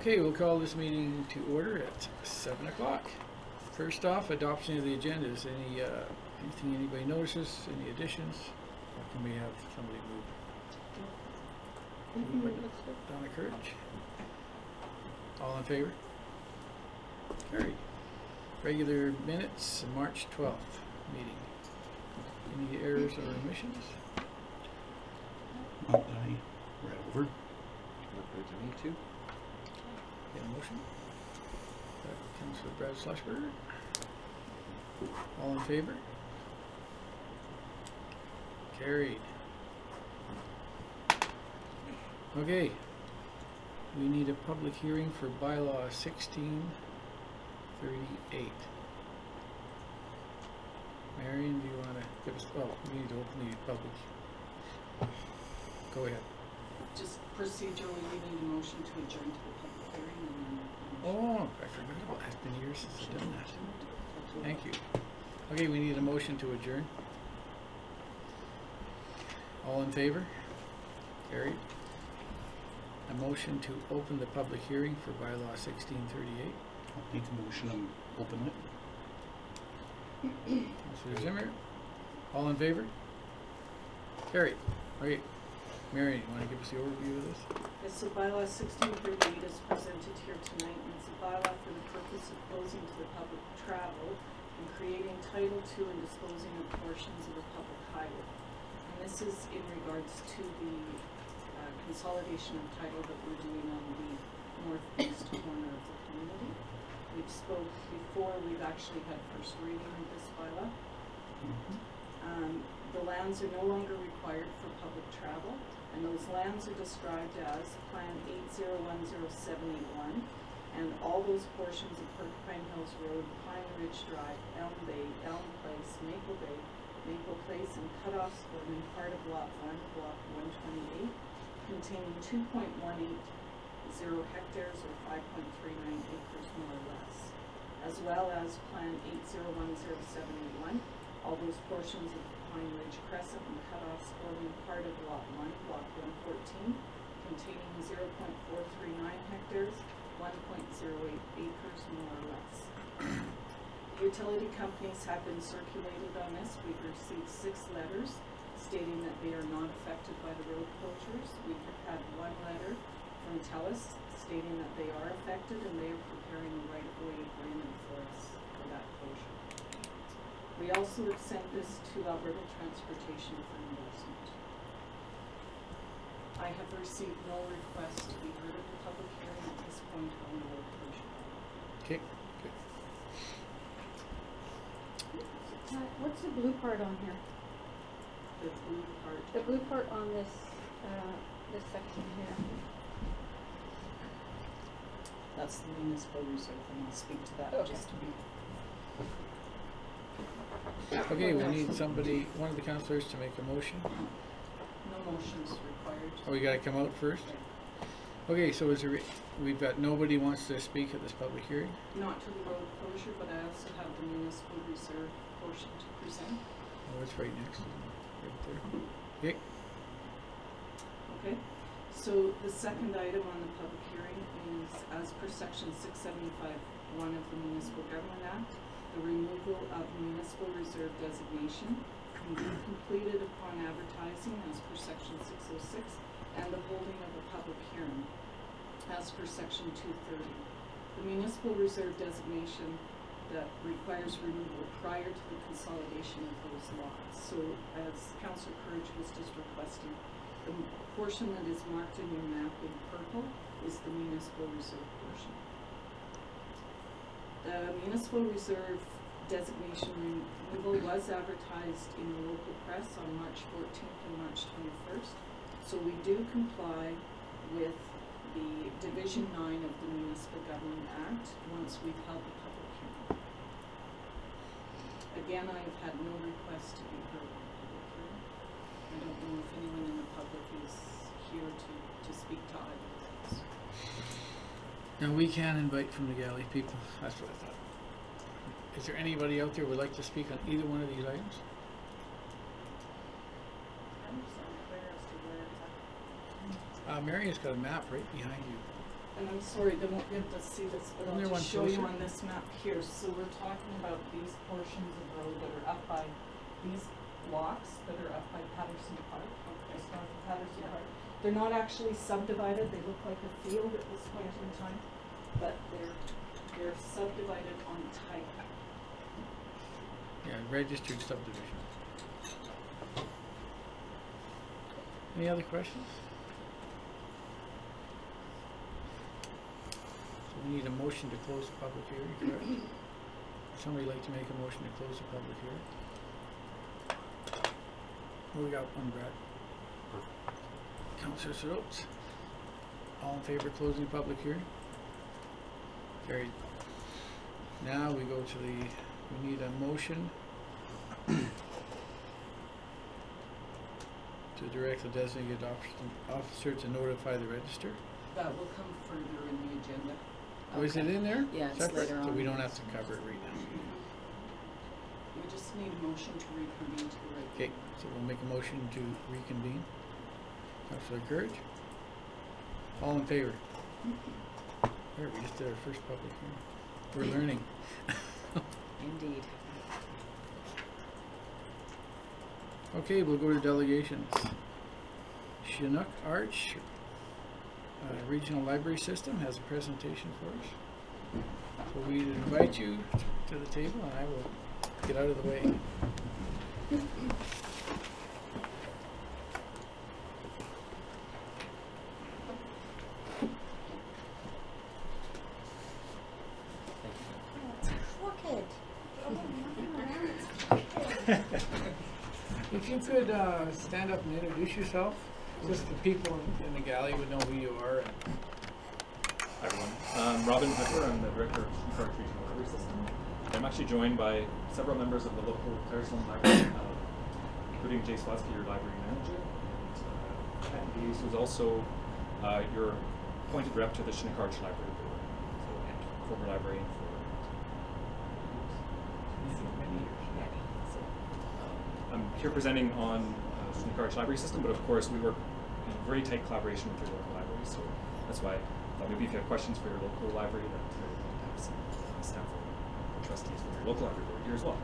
Okay, we'll call this meeting to order at 7 o'clock. First off, adoption of the agendas. Anything anybody notices? Any additions? Or can we have somebody move? Moved by Donna Courage. All in favor? Carried. Regular minutes, March 12th meeting. Any errors or omissions? Not that I read over. Look good to me too. Get a motion? Councillor Brad Schlossberger. All in favor? Carried. Okay. We need a public hearing for bylaw 1638. Marion, do you want to give us, oh, we need to open the public. Go ahead. Just procedurally, we need a motion to adjourn to the public hearing and then. Oh, I forgot about that. It's been years since I've done that. Thank you. Okay, we need a motion to adjourn. All in favor? Carried. A motion to open the public hearing for bylaw 1638. I'll make a motion and open it. Councillor Zimmer. All in favor? Carried. Okay. Mary, you want to give us the overview of this? Yes, so bylaw 1638 is presented here tonight, and it's a bylaw for the purpose of closing to the public travel and creating title to and disposing of portions of a public highway. And this is in regards to the consolidation of title that we're doing on the northeast corner of the community. We've spoke before, we've actually had first reading of this bylaw. The lands are no longer required for public travel, and those lands are described as Plan 8010781, and all those portions of Porcupine Hills Road, Pine Ridge Drive, Elm Bay, Elm Place, Maple Bay, Maple Place, and Cutoffs forming part of Lot 1, Block 128, containing 2.180 hectares or 5.39 acres more or less, as well as Plan 8010781, all those portions of Pine Ridge Crescent and Cutoffs forming part of Lot 1, Block 114, containing 0.439 hectares, 1.08 acres more or less. The utility companies have been circulated on this. We've received 6 letters stating that they are not affected by the road closures. We have had 1 letter from TELUS stating that they are affected and they are preparing a right-of-way agreement for us for that closure. We also have sent this to Alberta Transportation for endorsement. I have received no request to be heard at the public hearing at this point on the road closure. Okay, good. What's the blue part on here? The blue part. The blue part on this this section here. That's the municipal reserve, and I'll speak to that Okay. just to be. Okay, we need somebody, one of the councillors, to make a motion. No motions required. Oh, we got to come out first? Okay, so is there, we've got nobody wants to speak at this public hearing? Not to the road closure, but I also have the municipal reserve portion to present. Oh, it's right next to them, right there. Okay. Okay, so the second item on the public hearing is, as per section 675(1) of the Municipal Government Act, the removal of municipal reserve designation can be completed upon advertising as per section 606 and the holding of a public hearing as per section 230. The municipal reserve designation that requires removal prior to the consolidation of those lots. So as Councillor Courage was just requesting, the portion that is marked in your map in purple is the municipal reserve portion. The municipal reserve designation removal was advertised in the local press on March 14th and March 21st. So we do comply with the Division 9 of the Municipal Government Act once we've held the public hearing. Again, I have had no request to be heard on the public hearing. I don't know if anyone in the public is here to speak to either of those. Now we can invite from the galley people, that's what I thought. Is there anybody out there who would like to speak on either one of these items? I'm just unclear as to where it's at. Marion's got a map right behind you. and I'm sorry, they won't be able to see this, but Isn't there I'll one just show you closer? on this map here. So we're talking about these portions of road that are up by, these blocks that are up by Patterson Park, just north of Patterson Park. They're not actually subdivided, they look like a field at this point in time, but they're subdivided on type. Yeah, registered subdivision. Any other questions? So we need a motion to close the public hearing, correct? Would somebody like to make a motion to close the public hearing? Oh, we got one, Brad. Councillor Throats. All in favor of closing the public hearing? Carried. Now we go to we need a motion to direct the designated officer to notify the register. That will come further in the agenda. Oh, is it in there? Yeah, it's Separate? later So on. we don't have to cover it right now. We just need a motion to reconvene to the regular. Okay, so we'll make a motion to reconvene. Councillor Courage. All in favor? There, we just did our first public hearing. We're learning. Indeed. Okay, we'll go to delegations. Chinook Arch Regional Library System has a presentation for us. So we invite you to the table and I will get out of the way. If you could stand up and introduce yourself, just the people in the galley would know who you are. Hi everyone. Robin Pepper, I'm the director of Shinkarch Regional Library System. I'm actually joined by several members of the local Claresholm Library, including Jay Swatsky, your library manager, and Pat Dees, who's also your appointed rep to the Shinkarch Library Board, so, and former librarian for many years. So, I'm here presenting on Shinkarch Library System, but of course we work in very tight collaboration with your local library, so that's why maybe if you have questions for your local library, that you have some staff or trustees from your local library board here as well.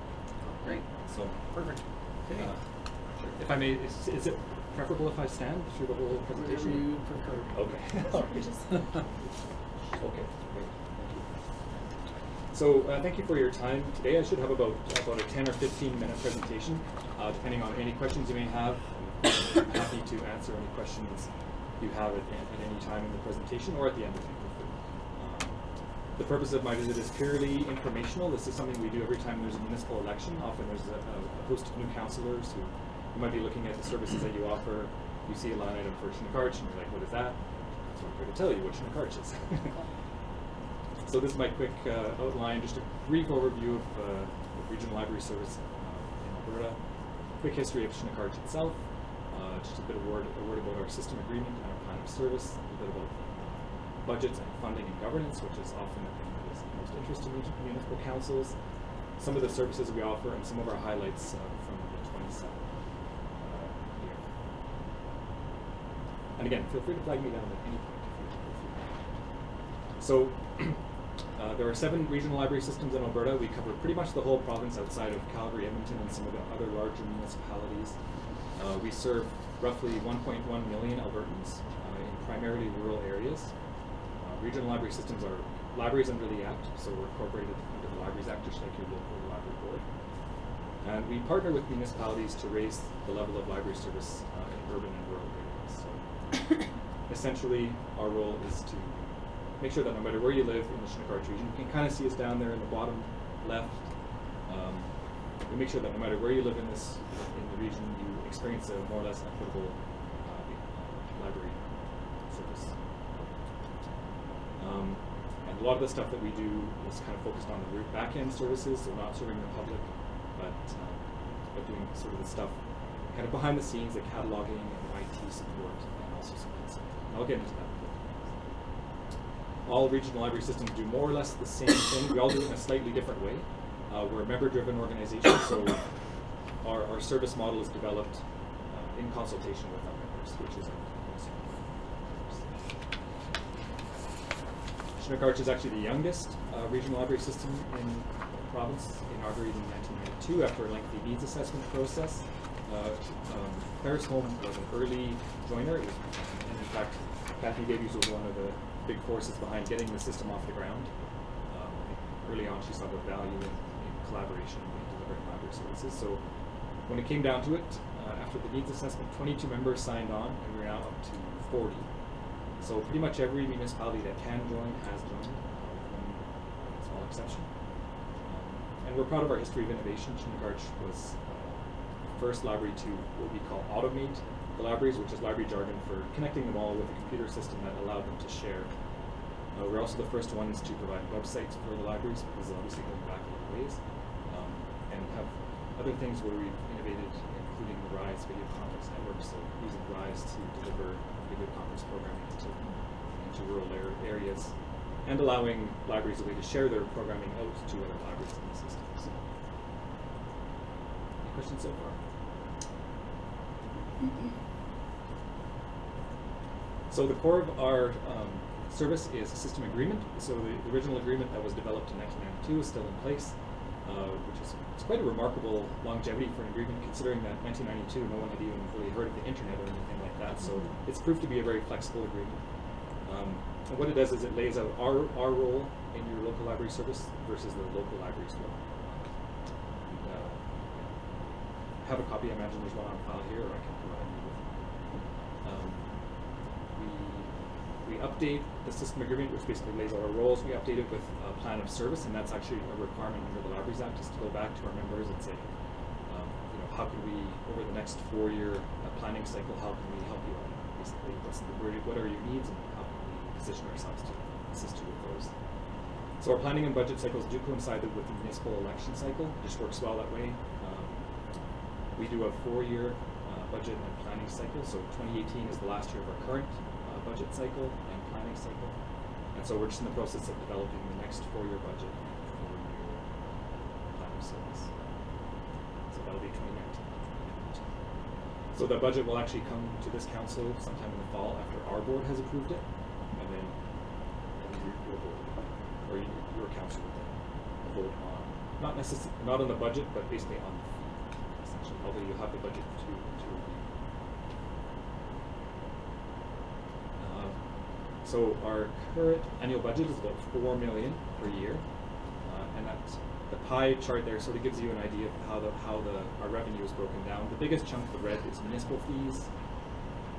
Great. So, perfect. Okay. If I may, is it preferable if I stand through the whole Whatever presentation? you prefer. Okay. All right. Okay. Great. So thank you for your time today. I should have about a 10 or 15 minute presentation, depending on any questions you may have. I'm happy to answer any questions you have at any time in the presentation or at the end if you prefer. The purpose of my visit is purely informational. This is something we do every time there's a municipal election. Often there's a host of new councillors who might be looking at the services that you offer. You see a line item for Shinkarch and you're like, what is that? So I'm here to tell you what Shinkarch is. So this is my quick outline, just a brief overview of the Regional Library Service in Alberta, quick history of Shinkarch itself, just a bit of a word about our system agreement and our plan of service, a little bit about budgets and funding and governance, which is often the thing that is of most interest to municipal councils, some of the services we offer, and some of our highlights from the 27th year. And again, feel free to flag me down at any point if you want. So, there are 7 regional library systems in Alberta. We cover pretty much the whole province outside of Calgary, Edmonton, and some of the other larger municipalities. We serve roughly 1.1 million Albertans in primarily rural areas. Regional library systems are libraries under the Act, so we're incorporated under the Libraries Act, just like your local library board. And we partner with municipalities to raise the level of library service in urban and rural areas. So essentially, our role is to make sure that no matter where you live in the Shinkarch region, you can kind of see us down there in the bottom left. We make sure that no matter where you live in the region, you experience a more or less equitable library service. And a lot of the stuff that we do is kind of focused on the back-end services, so not serving the public, but doing sort of the stuff kind of behind the scenes, like cataloging and IT support, and also some consulting. And I'll get into that. All regional library systems do more or less the same thing. We all do it in a slightly different way. We're a member-driven organization, so our service model is developed in consultation with our members, which is Shinnecock is actually the youngest regional library system in the province, inaugurated in 1992 after a lengthy needs assessment process. Clare's Home was an early joiner, and in fact, Kathy Davies was one of the big forces behind getting the system off the ground. Early on, she saw the value in collaboration in delivering library services. So when it came down to it, after the needs assessment, 22 members signed on, and we're now up to 40. So pretty much every municipality that can join has joined, with one small exception. And we're proud of our history of innovation. Shinnecock was the first library to what we call automate the libraries, which is library jargon for connecting them all with a computer system that allowed them to share. We're also the first ones to provide websites for the libraries, because obviously going back a little ways, and have other things where we've innovated, including the RISE video conference network, so using RISE to deliver video conference programming into rural areas, and allowing libraries a way to share their programming out to other libraries in the system. So, any questions so far? So the core of our service is a system agreement. So the original agreement that was developed in 1992 is still in place, which is quite a remarkable longevity for an agreement, considering that 1992 no one had even really heard of the internet or anything like that. So it's proved to be a very flexible agreement. And what it does is it lays out our role in your local library service versus the local library's role. Have a copy. I imagine there's one on file here, or I can provide you with. We update the system agreement, which basically lays out our roles. We update it with a plan of service, and that's actually a requirement under the Libraries Act, is to go back to our members and say, how can we, over the next 4-year planning cycle, how can we help you out? Basically, what are your needs, and how can we position ourselves to assist you with those? So our planning and budget cycles do coincide with the municipal election cycle. It just works well that way. We do a 4-year budget and planning cycle, so 2018 is the last year of our current budget cycle and planning cycle, and so we're just in the process of developing the next 4-year budget and 4-year planning service. So that'll be 2019. So the budget will actually come to this council sometime in the fall after our board has approved it, and then your board, or your council will then vote on, not on the budget, but basically on the fee, essentially, although you have the budget to review. So our current annual budget is about $4 million per year, and that's the pie chart there sort of gives you an idea of how our revenue is broken down. The biggest chunk of the red is municipal fees.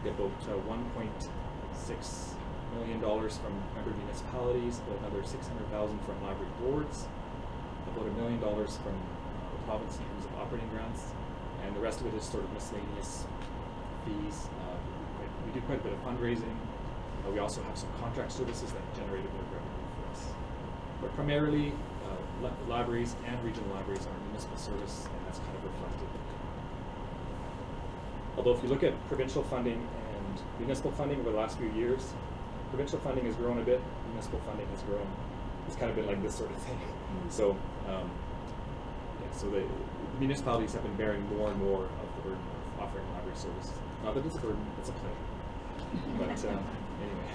We get about $1.6 million from member municipalities, about another $600,000 from library boards, about $1 million from the province in terms of operating grants, and the rest of it is sort of miscellaneous fees. We do quite a bit of fundraising. We also have some contract services that generate a bit of revenue for us. But primarily, libraries and regional libraries are municipal service, and that's kind of reflected. Although if you look at provincial funding and municipal funding over the last few years, provincial funding has grown a bit, municipal funding has grown. It's kind of been like this sort of thing. So, so the municipalities have been bearing more and more of the burden of offering library services. Not that it's a burden, it's a pleasure. But anyway,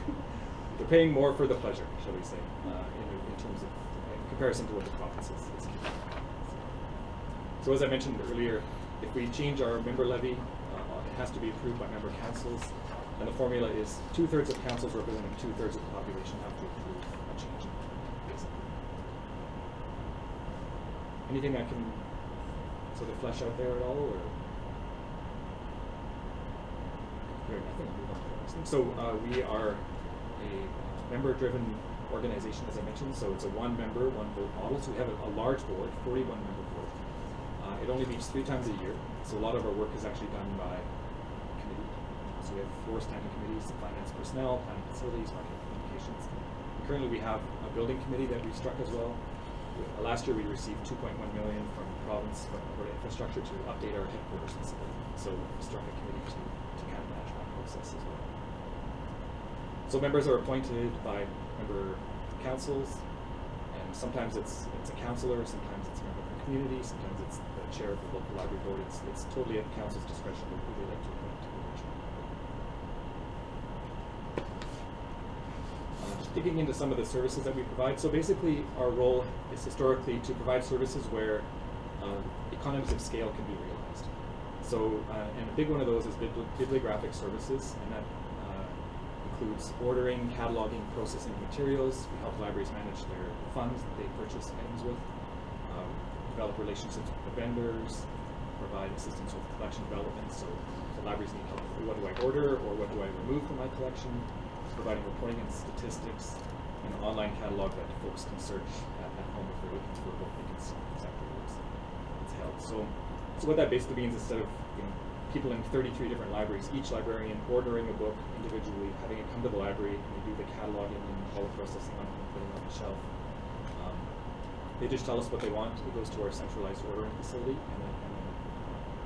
they're paying more for the pleasure, shall we say, in terms of in comparison to what the province is keeping. So as I mentioned earlier, if we change our member levy, it has to be approved by member councils, and the formula is 2/3 of councils representing 2/3 of the population have to approve a change, basically. Anything I can sort of flesh out there at all, or? I think I'll move on to the next thing. So we are a member-driven organization, as I mentioned. So it's a one-member, one-vote model. So we have a large board, 41-member board. It only meets 3 times a year. So a lot of our work is actually done by committee. So we have 4 standing committees: finance, personnel, planning, facilities, marketing, communications. And currently, we have a building committee that we struck as well. Last year, we received $2.1 million from the province for infrastructure to update our headquarters facility. So we struck a committee to kind of manage that process as well. So members are appointed by member councils, and sometimes it's a councillor, sometimes it's a member of the community, sometimes it's the chair of the local library board. It's totally at the council's discretion who they like to appoint to the region. Just to digging into some of the services that we provide. So basically, our role is historically to provide services where economies of scale can be realized. So, and a big one of those is bibliographic services, and that includes ordering, cataloging, processing materials. We help libraries manage their funds that they purchase items with, develop relationships with the vendors, provide assistance with collection development. So the libraries need help with what do I order or what do I remove from my collection, providing reporting and statistics, and an online catalog that folks can search at home if they're looking for a book, they can see exactly where it's held. So what that basically means, instead of people in 33 different libraries, each librarian ordering a book individually, having it come to the library, and they do the cataloging and all the processing on it and putting it on the shelf. They just tell us what they want. It goes to our centralized ordering facility, and then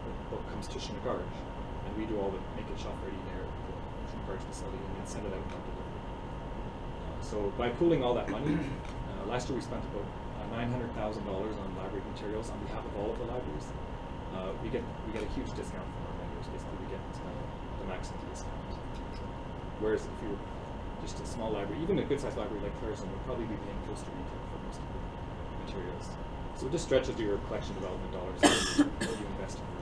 the book comes to Shinnegarge, and we do all the make it shelf ready there at the Shinnegarge facility, and then send it out on delivery. So by pooling all that money, last year we spent about $900,000 on library materials on behalf of all of the libraries. We get a huge discount from our vendors. Basically, we get the maximum discount. Whereas if you were just a small library, even a good-sized library like Claresholm, would probably be paying close to retail for most of the materials. So it just stretches your collection development dollars that you invest in your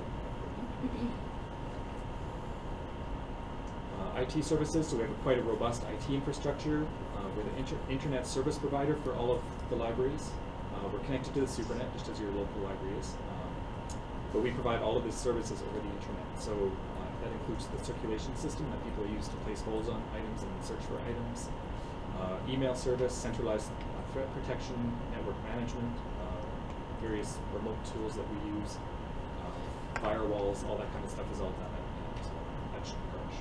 library. IT services. So we have quite a robust IT infrastructure. We're the internet service provider for all of the libraries. We're connected to the SuperNet, just as your local library is. But we provide all of these services over the internet. So that includes the circulation system that people use to place holds on items and search for items, email service, centralized threat protection, network management, various remote tools that we use, firewalls, all that kind of stuff is all done at Shinnegarge.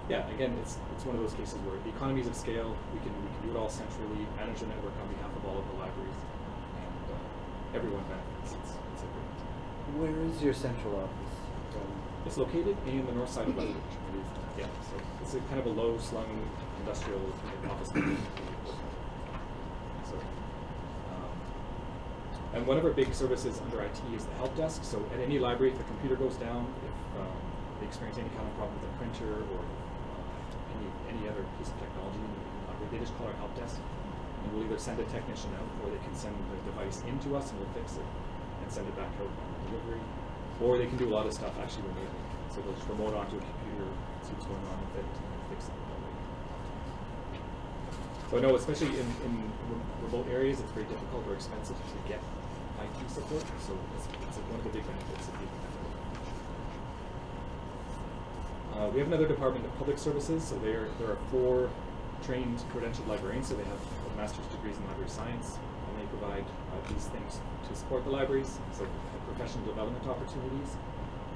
Yeah, again, it's one of those cases where the economies of scale, we can do it all centrally, manage the network on behalf of all of the libraries, and everyone benefits. It's a great. Where is your central office? It's located in the north side of Lethbridge. Yeah, so it's a kind of a low-slung industrial office building. So, and one of our big services under IT is the help desk. So at any library, if a computer goes down, if they experience any kind of problem with a printer or any other piece of technology in the library, they just call our help desk, and we'll either send a technician out, or they can send the device into us and we'll fix it and send it back out on delivery. Or they can do a lot of stuff actually remotely. So they'll just remote onto a computer, see what's going on with it, and fix it remotely. So I know, especially in remote areas, it's very difficult or expensive to get IT support. So it's one of the big benefits of being we have another department of public services. So there are 4 trained credentialed librarians. So they have master's degrees in library science, and they provide these things to support the libraries. So professional development opportunities.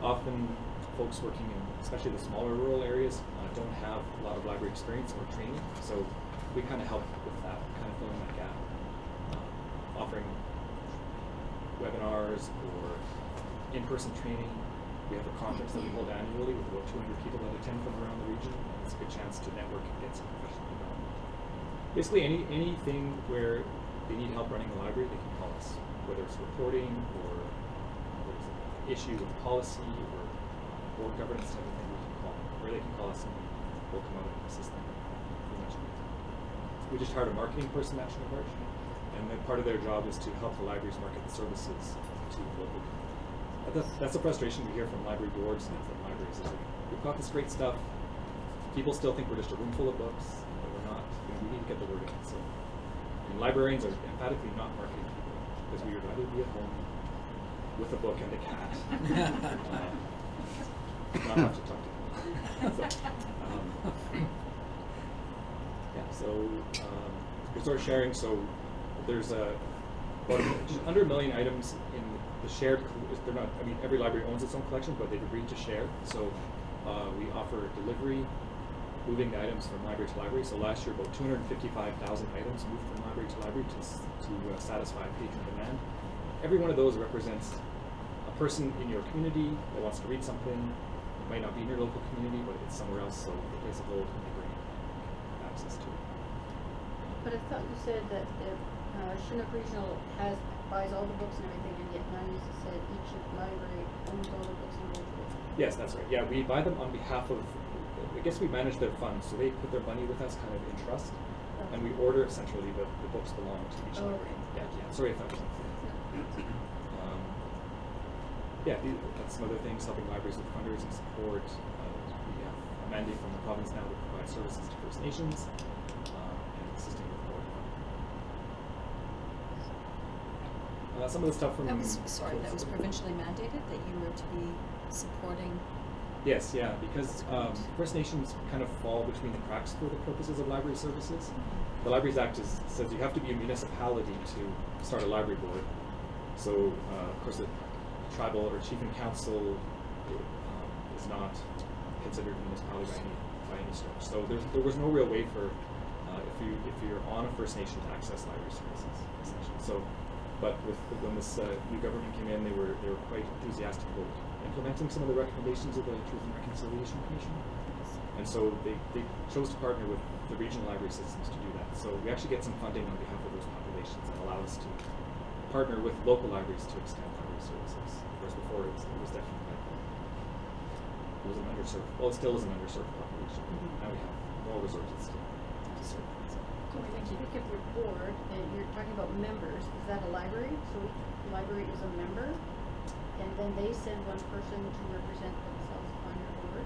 Often folks working in especially the smaller rural areas don't have a lot of library experience or training. So we kind of help with that, kind of filling that gap. Offering webinars or in-person training. We have a conference that we hold annually with about 200 people that attend from around the region. And it's a good chance to network and get some professional development. Basically, anything where they need help running the library, they can call us. Whether it's reporting or there's an issue with policy or board governance type of thing, we can call them. Or they can call us and we'll come out and assist them. We just hired a marketing person at Shinnegarge, and then part of their job is to help the libraries market the services to local. That's a frustration we hear from library boards and from libraries. Is like, we've got this great stuff. People still think we're just a room full of books, but we're not. We need to get the word out. So, and librarians are emphatically not marketing people, because we would rather be at home with a book and a cat, not have to talk to them. So, resource sharing. So there's just under 1 million items in the shared. They're not. I mean, every library owns its own collection, but they've agreed to share. So we offer delivery, moving the items from library to library. So last year, about 255,000 items moved from library to library to satisfy patron demand. Every one of those represents a person in your community that wants to read something. It might not be in your local community, but it's somewhere else. So the place of hold, and they bring access to it. But I thought you said that Chinook Regional buys all the books and everything, and yet Nana's said each library owns all the books individually. Yes, that's right. Yeah, we buy them on behalf of I guess we manage their funds, so they put their money with us kind of in trust, and we order essentially the books belong to each Oh, library. okay. Yeah, sorry if that was unclear. That's some other things, helping libraries with fundraising support. We have a mandate from the province now to provide services to First Nations, and assisting with board funding. Some of the stuff from... That was provincially mandated that you were to be supporting. Yes, yeah, because First Nations kind of fall between the cracks for the purposes of library services. The Libraries Act says you have to be a municipality to start a library board. So, of course, the tribal or chief and council is not considered a municipality by any stretch. So there was no real way for if you're on a First Nation to access library services, essentially. So, but when this new government came in, they were quite enthusiastic about implementing some of the recommendations of the Truth and Reconciliation Commission, and so they chose to partner with the regional library systems to do that. So we actually get some funding on behalf of those populations that allow us to partner with local libraries to extend library services. Whereas before it was definitely like it was an underserved. Well, it still is an underserved population. Now we have more resources to serve. So when you speak of your board, and you're talking about members, is that a library? So each library is a member, and then they send one person to represent themselves on your board?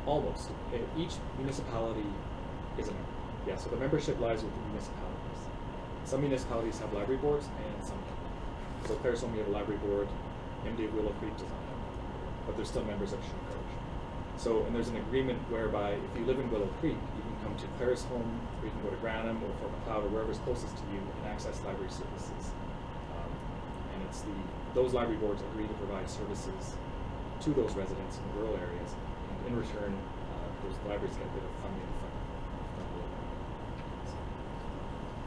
Almost. Each municipality is a member. Yeah, so the membership lies with the municipalities. Some municipalities have library boards and some don't. So Claresholm, we have a library board. MD of Willow Creek does not have one, but they're still members of Shinnecock. So, and there's an agreement whereby if you live in Willow Creek, you can come to Claresholm, or you can go to Granham or Fort Macleod or wherever's closest to you and access library services. And it's those library boards agree to provide services to those residents in rural areas, and in return, those libraries get a bit of funding from the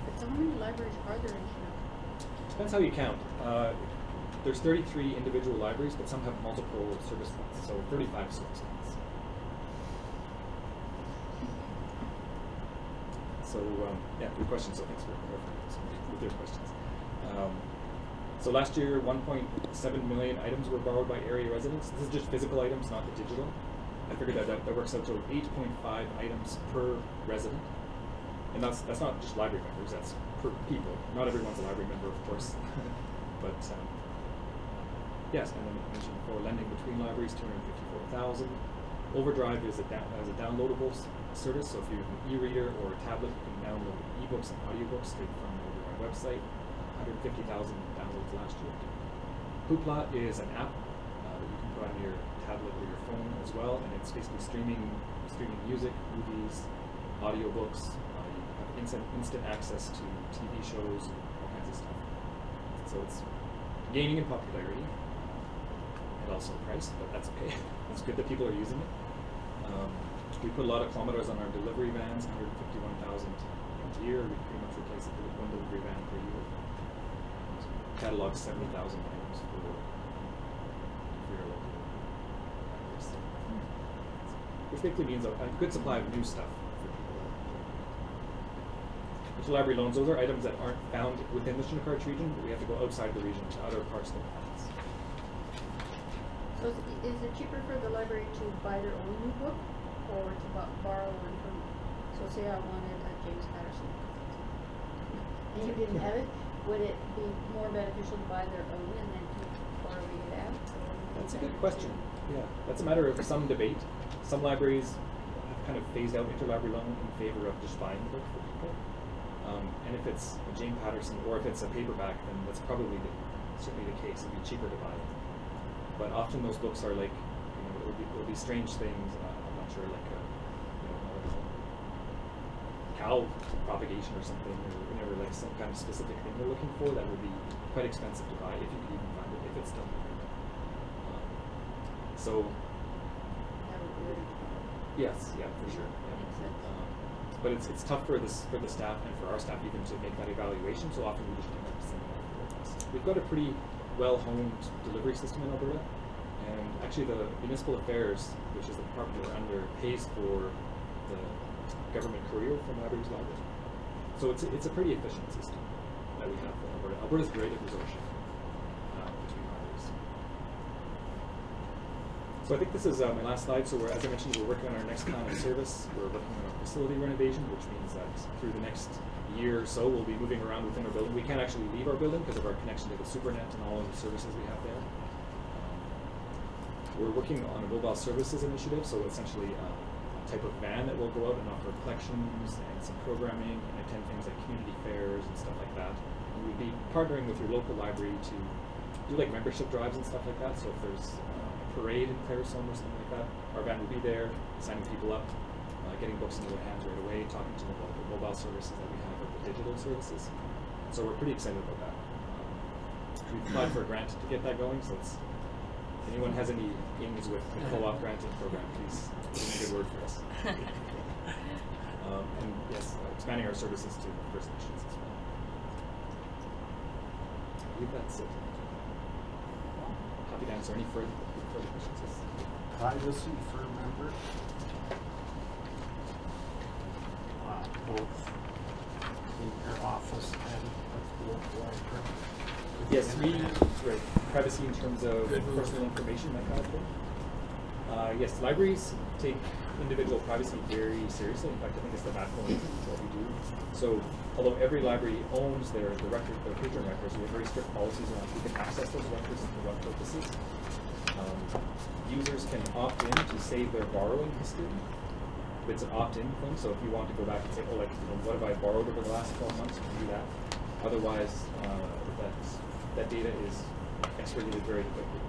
But so how many libraries are there in Chinook? Depends how you count. There's 33 individual libraries, but some have multiple service points, so 35 service points. So, yeah, good question. So thanks for clarifying with your questions. So last year, 1.7 million items were borrowed by area residents. This is just physical items, not the digital. I figured that works out to 8.5 items per resident. And that's not just library members, that's per people. Not everyone's a library member, of course. But yes, and then I mentioned before, lending between libraries, 254,000. Overdrive is a downloadable service, so if you have an e-reader or a tablet, you can download ebooks and audiobooks straight from the Overdrive website. 150,000 downloads last year. Hoopla is an app that you can put on your tablet or your phone as well, and it's basically streaming music, movies, audiobooks. You have instant access to TV shows, all kinds of stuff. So it's gaining in popularity and also price, but that's okay. It's good that people are using it. We put a lot of kilometers on our delivery vans, 151,000 a year. We pretty much replace it with one delivery van per year. Catalog 70,000 items for your local libraries. Which basically means a good supply of new stuff for people. Interlibrary loans, those are items that aren't found within the Shinnecock region, but we have to go outside the region to other parts of the province. So is it cheaper for the library to buy their own new book or to borrow one from, so say I wanted a James Patterson and you didn't have it, would it be more beneficial to buy their own and then keep borrowing it out? That's a good question. Yeah, that's a matter of some debate. Some libraries have kind of phased out interlibrary loan in favor of just buying the book for people. And if it's a James Patterson or if it's a paperback, then that's probably certainly the case. It'd be cheaper to buy it. But often those books are like, it'll be strange things. I'm not sure, like cow propagation or something, or like some kind of specific thing they're looking for that would be quite expensive to buy if you could even find it, if it's done. So, That would be really yes, yeah, for sure. Yeah. Makes sense. But it's tough for the staff and for our staff even to make that evaluation. So often we just end up sending it with us. We've got a pretty well-honed delivery system in Alberta, and actually the Municipal Affairs, which is the department we're under, pays for the government courier from library to library. So it's a pretty efficient system that we have in Alberta. Alberta's great at resourcing between libraries. So I think this is my last slide. So as I mentioned, we're working on our next plan of service. We're working on a facility renovation, which means that through the next year or so, we'll be moving around within our building. We can't actually leave our building because of our connection to the SuperNet and all of the services we have there. We're working on a mobile services initiative, so essentially a type of van that will go out and offer collections and some programming and attend things like community fairs and stuff like that. And we'd be partnering with your local library to do like membership drives and stuff like that. So if there's a parade in Claresholm or something like that, our van will be there, signing people up, getting books into their hands right away, talking to them about the mobile services that we have or the digital services. So we're pretty excited about that. We applied for a grant to get that going, so it's, if anyone has any aims with the co-op granting program, please put in a good word for us. And yes, expanding our services to First Nations as well. I believe that's it. Happy to answer any further questions. Privacy for members, both in your office and at the local library. Yes, right, privacy in terms of personal information, that kind of thing. Yes, libraries take individual privacy very seriously. In fact, I think it's the backbone of what we do. So, although every library owns their patron records, we have very strict policies around who can access those records and for what purposes. Users can opt in to save their borrowing history. It's an opt-in thing, so if you want to go back and say, oh, like, what have I borrowed over the last 12 months, you can do that. Otherwise, that data is excreted very quickly.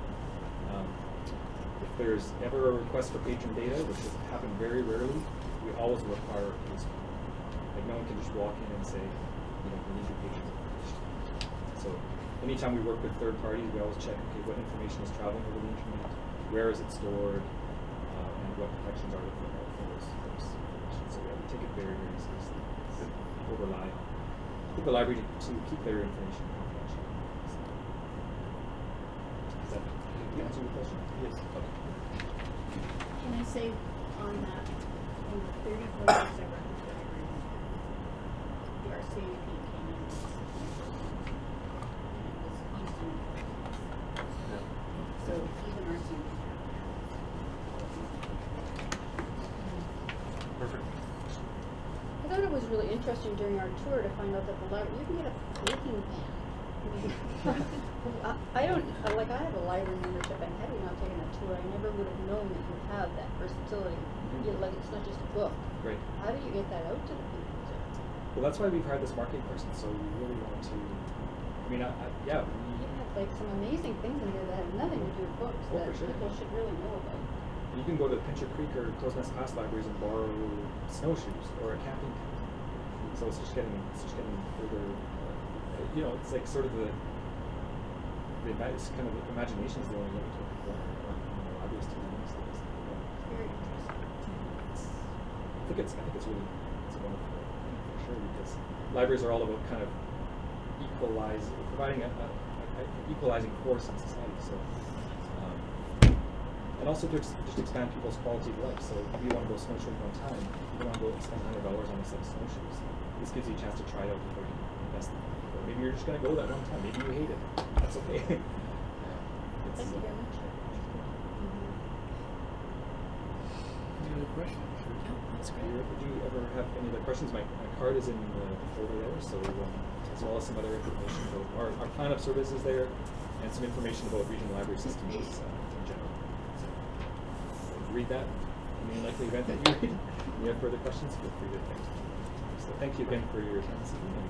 If there's ever a request for patron data, which has happened very rarely, we always require a police. Like, no one can just walk in and say, we need your patron information. So anytime we work with third parties, we always check, okay, what information is traveling over the internet, where is it stored, and what protections are there for those information. So yeah, we take it very, very seriously. People rely on the library to keep their information confidential. Does that answer your question? Yes. Okay. Can I say on that, in the 34 years I worked with the library, the RCMP came in and it was Houston. So even RCMP. Perfect. I thought it was really interesting during our tour to find out that the library, you can get a baking pan. I don't, like, I have a library membership, and had we not taken a tour, I never would have known that you have that versatility. Like, it's not just a book. Great. How do you get that out to the people? Well, that's why we've hired this marketing person, so we really want to, yeah. You have, like, some amazing things in there that have nothing to do with books Oh, that for sure. people should really know about. You can go to Pincher Creek or Crow's Nest Pass libraries and borrow snowshoes or a camping kit. So it's just getting further, it's like sort of it's kind of the imagination is the only limit to what libraries to do these things. Very interesting. I think it's a wonderful thing for sure, because libraries are all about kind of providing a equalizing force in society. So. And also to just expand people's quality of life. So if you want to go snowshoeing one time, you want to go spend $100 on a set of snowshoes. This gives you a chance to try it out before you invest in it. Or maybe you're just going to go that one time. Maybe you hate it. That's okay. Thank you very much. Any other questions? Do you ever have any other questions? My card is in the folder there, so as well as some other information. So our plan of service is there, and some information about regional library systems in general. Read that in the unlikely event that you read. If you have further questions, feel free to text me. So thank you again for your time this evening, and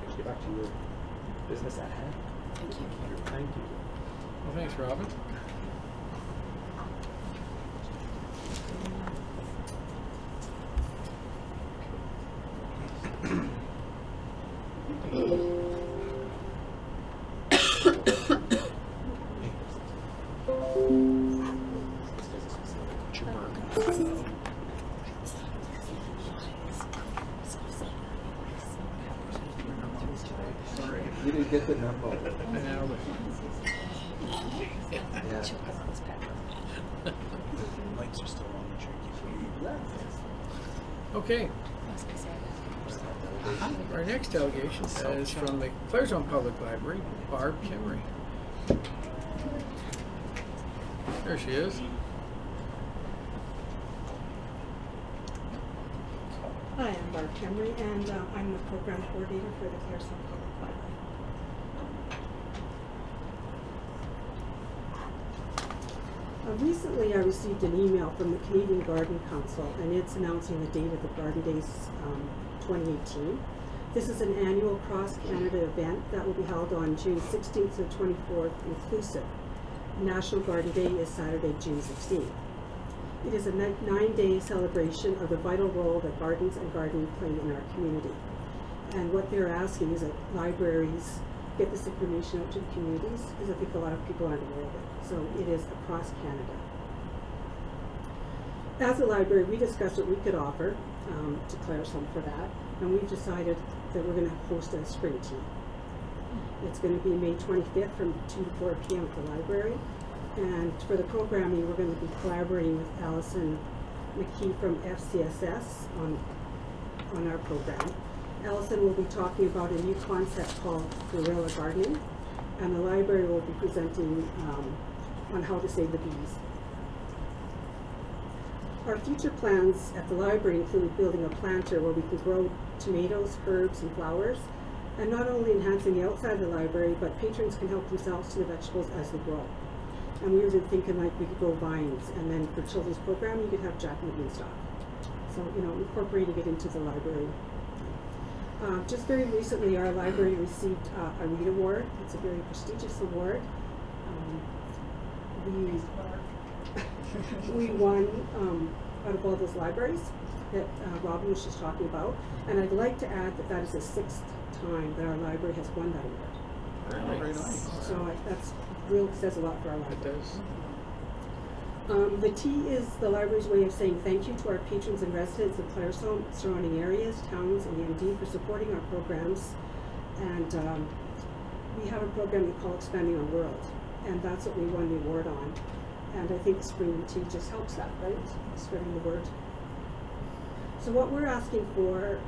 let's get back to your business at hand. Thank you. Thank you. Well, thanks, Robin. You didn't get the memo. Now, Yeah. Lights are still on the tricky. okay. Our next delegation is from the Claresholm Public Library, Barb Kimmery. There she is. Hi, I'm Barb Henry, and I'm the program coordinator for the Claresholm Public Library. Recently, I received an email from the Canadian Garden Council, and it's announcing the date of the Garden Days 2018. This is an annual cross-Canada event that will be held on June 16th to 24th inclusive. National Garden Day is Saturday, June 16th. It is a 9-day celebration of the vital role that gardens and gardening play in our community. And what they're asking is that libraries get this information out to the communities, because I think a lot of people aren't aware of it. So it is across Canada. As a library, we discussed what we could offer to Claresholm for that, and we've decided that we're going to host a spring tea. It's going to be May 25th from 2 to 4 p.m. at the library. And for the programming, we're going to be collaborating with Alison McKee from FCSS on our program. Alison will be talking about a new concept called guerrilla gardening, and the library will be presenting on how to save the bees. Our future plans at the library include building a planter where we can grow tomatoes, herbs, and flowers, and not only enhancing the outside of the library, but patrons can help themselves to the vegetables as they grow. And we were thinking like we could grow vines, and then for children's program you could have Jack and the Beanstalk. So, you know, incorporating it into the library. Just very recently, our library received a READ Award. It's a very prestigious award. We won out of all those libraries that Robin was just talking about. And I'd like to add that that is the 6th time that our library has won that award. Very nice. So that's really says a lot for our It library. does. The tea is the library's way of saying thank you to our patrons and residents of Claresholm, surrounding areas, towns, and the MD for supporting our programs. And we have a program we call Expanding Our World, and that's what we won the award on. And I think spring tea just helps that, right? Spreading the word. So what we're asking for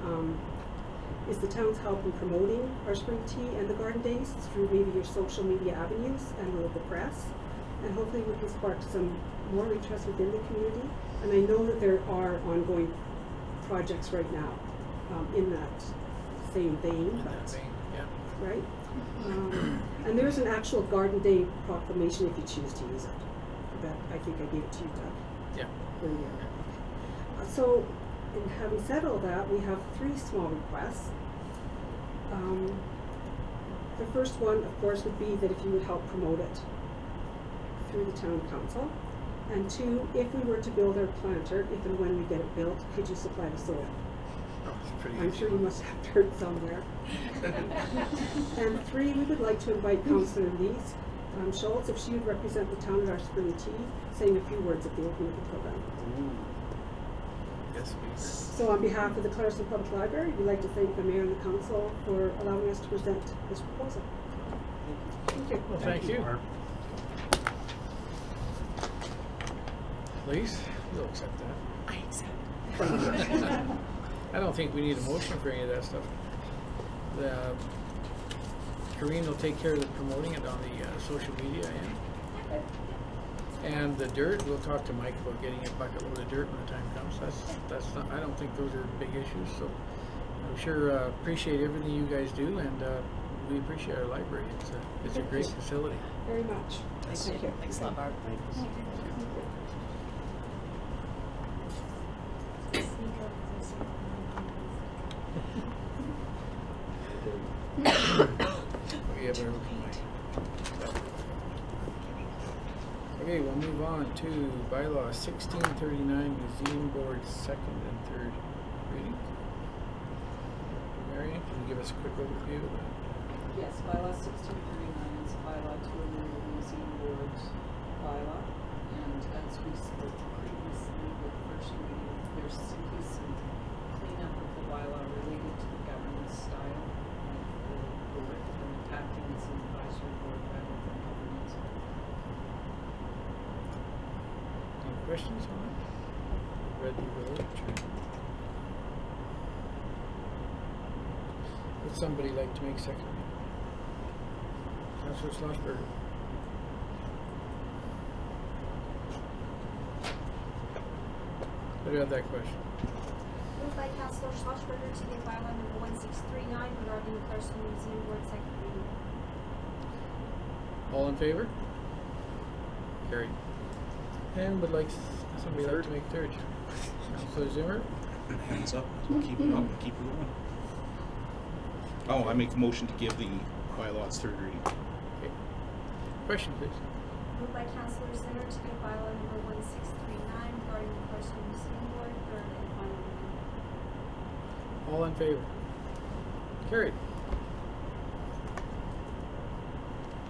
is the town's help in promoting our spring tea and the garden days through maybe your social media avenues and the local press. And hopefully we can spark some more interest within the community. And I know that there are ongoing projects right now in that same vein, Yeah. right? And there's an actual Garden Day proclamation if you choose to use it. That I think I gave it to you, Doug. Yeah. Earlier. So, in having said all that, we have 3 small requests. The first one, of course, would be that if you would help promote it through the town council. And 2, if we were to build our planter, if and when we get it built, could you supply the soil? Oh, it's pretty I'm easy. sure you must have dirt somewhere. And 3, we would like to invite Councillor Lise Schultz, if she would represent the town at our spring tea, saying a few words at the opening of the program. Yes, please. So on behalf of the Claresholm Public Library, we'd like to thank the mayor and the council for allowing us to present this proposal. Thank you. Well, thank you. Barb. Please, you'll accept that. I accept. I don't think we need a motion for any of that stuff. Karine will take care of the promoting it on the social media end. And the dirt, we'll talk to Mike about getting a bucket load of dirt when the time comes. That's not, I don't think those are big issues, so I'm sure appreciate everything you guys do, and we appreciate our library. It's a great facility. Very much. Thank you. Thanks a lot, Barb. We have our Okay, we'll move on to bylaw 1639, Museum Board, 2nd and 3rd reading. Marion, can you give us a quick overview of that? Yes, bylaw 1639 is a bylaw to amend the museum board's bylaw, and as we spoke previously with the first reading, there's simply some cleanup of the bylaw related to the governance style of the board and acting as an advisory board rather than governance. Any questions on that? Read the literature. Would somebody like to make second reading? Councillor Schlossberg. Who had that question? Moved by Councillor Schlossberger to give bylaw number 1639 regarding the Clarkson Museum Board second reading. All in favor? Carried. And would like somebody like to make third? Councillor Zimmer? Hands up, keep it up, keep it going. Oh, I make a motion to give the bylaws third reading. Okay. Question, please. Moved by Councillor Zimmer to give bylaw number 1639 regarding the Clarkson Museum Board third and final reading. All in favor? Carried.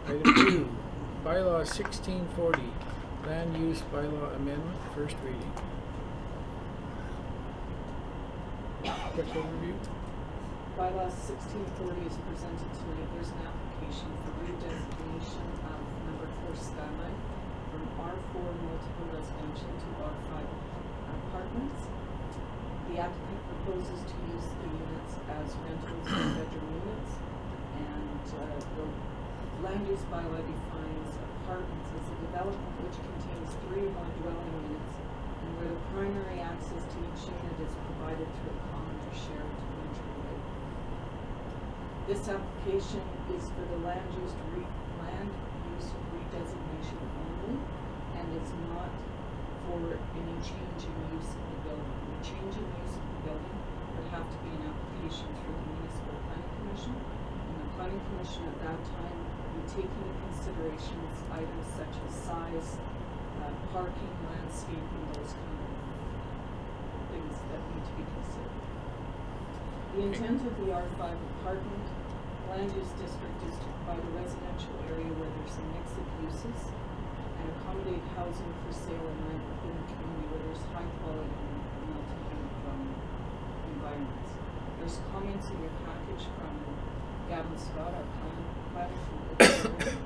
Item 2, bylaw 1640, land use bylaw amendment, first reading. Quick overview. Bylaw 1640 is presented tonight. There's an application for redesignation of number 4 Skyline from R4 multiple residential to R5 apartments. The applicant proposes to use the units as rentals or bedroom units, and the land use bylaw defines apartments as a development which contains 3 or more dwelling units, and where the primary access to each unit is provided through a common or shared entryway. This application is for the land use redesignation only, and is not for any change in use of the building. The change in use of the building would have to be an application through the Municipal Planning Commission, and the Planning Commission at that time would take into consideration items such as size, parking, landscaping, those kind of things that need to be considered. The intent of the R5 apartment land use district is to provide a residential area where there's a mix of uses and accommodate housing for sale and rent within a community where there's high quality and multi-unit environments. There's comments in your package from Gavin Scott, our planner from the area,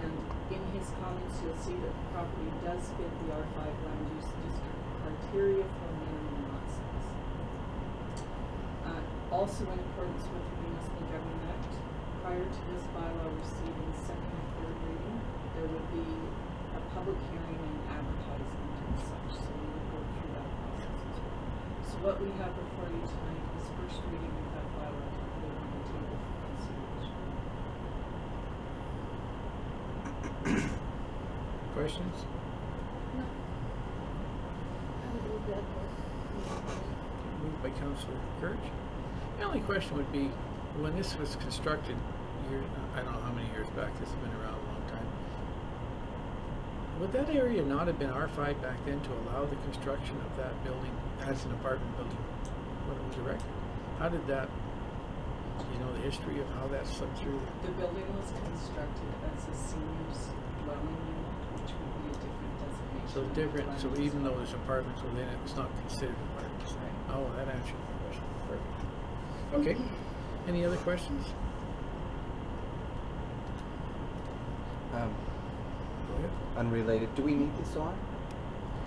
and in his comments you'll see that the property does fit the R5 land use district criteria for minimum lot size. Also in accordance with the Municipal Government Act, prior to this bylaw receiving second and third reading, there would be a public hearing and advertisement and such, so we would go through that process as well. So what we have before you tonight is first reading of that bylaw to put it on the table for consideration. Questions? No. I would move that for. Moved by Councillor Kirch. The only question would be, when this was constructed, I don't know how many years back, this has been around a long time, would that area not have been R5 back then to allow the construction of that building as an apartment building when it was erected? How did that, you know, the history of how that slipped through? The building was constructed as a seniors dwelling unit, which would be a different designation. So different, so even though there's apartments within it, it's not considered apartments. Right. Oh, that answers the question. Perfect. Okay. Any other questions? Go ahead. Unrelated. Do we need this on?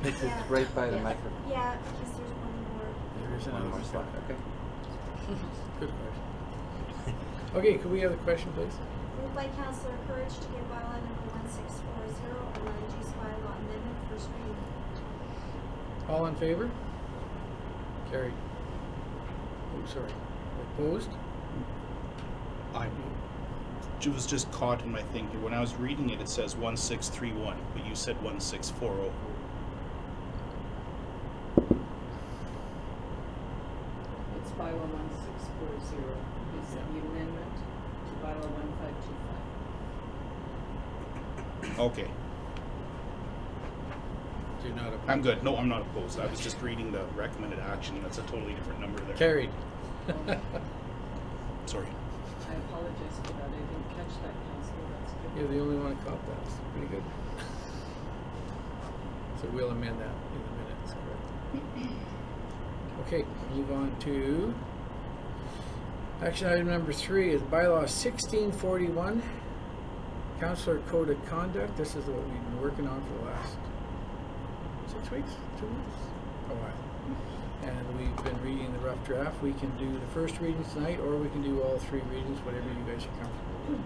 Because Yeah. it's right by the Yeah. microphone. Yeah, because there's one more. There is One another more slide. Okay. Good question. Okay, could we have the question, please? Moved by Councillor Courage to give bylaw number 1640, a land use bylaw amendment, first reading. All in favor? Carried. Oh, sorry. Opposed? I was just caught in my thing here. When I was reading it, it says 1631, but you said 1640. It's bylaw 1640 is Yeah. the amendment to bylaw 1525. Okay, So you're not opposed? I'm good. No, I'm not opposed. I was just reading the recommended action. That's a totally different number there. Carried. Sorry. I apologize for that. I didn't catch that, Councillor. That's good. You're the only one that caught that. It's pretty good. So we'll amend that in the minutes, correct? Okay, move on to action item number 3 is bylaw 1641, Councillor Code of Conduct. This is what we've been working on for the last 6 weeks, 2 weeks, a while. And we've been reading the rough draft. We can do the first reading tonight, or we can do all 3 readings, whatever you guys are comfortable with.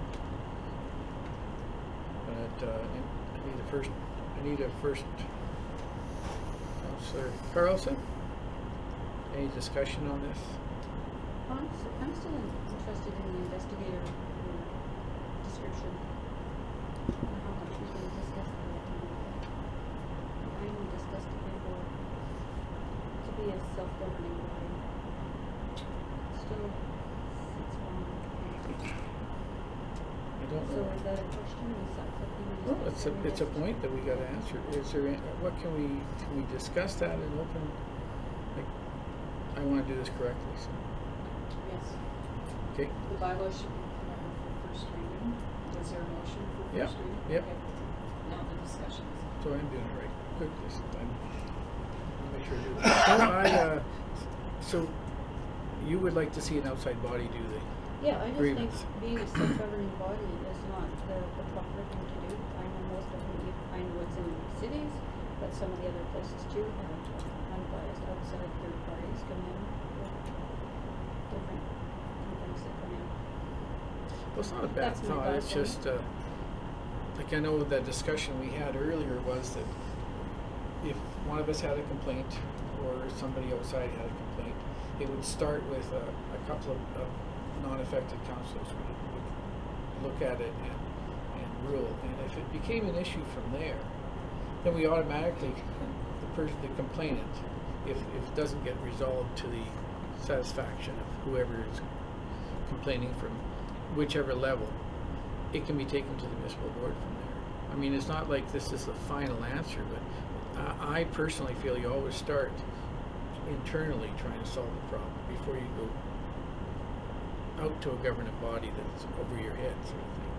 But I need a first Councillor Carlson. Any discussion on this? I'm still interested in the investigator description. And how much we can discuss that. I even discussed it before. To be a self-governing body. Still sits on. I don't So know. is that a question? Is that something we Well, discuss it's a point that we gotta answer. Is there, what can we discuss that in open? Like, I wanna do this correctly, so, Yes, okay, the bylaw should be put on for first reading. Is there a motion for Yep, first reading? yep. Okay. Now the discussions. so I'm doing it right. Good, this time. I'll make sure I do that. No, so, you would like to see an outside body do the, Yeah, I just Grievance. think being a self-governing body is not the proper thing to do. I know most of them, you find what's in cities, but some of the other places too have unbiased outside third parties come in with different companies that come in. well, it's not a bad That's my thought, it's thoughts on just, like I know the discussion we had earlier was that if one of us had a complaint or somebody outside had a complaint, it would start with a couple of non-affected councillors would look at it and rule. And if it became an issue from there, then we automatically, the complainant, if it doesn't get resolved to the satisfaction of whoever is complaining from whichever level, it can be taken to the municipal board from there. I mean, it's not like this is the final answer, but I personally feel you always start internally trying to solve the problem before you go out to a governing body that's over your head, sort of thing.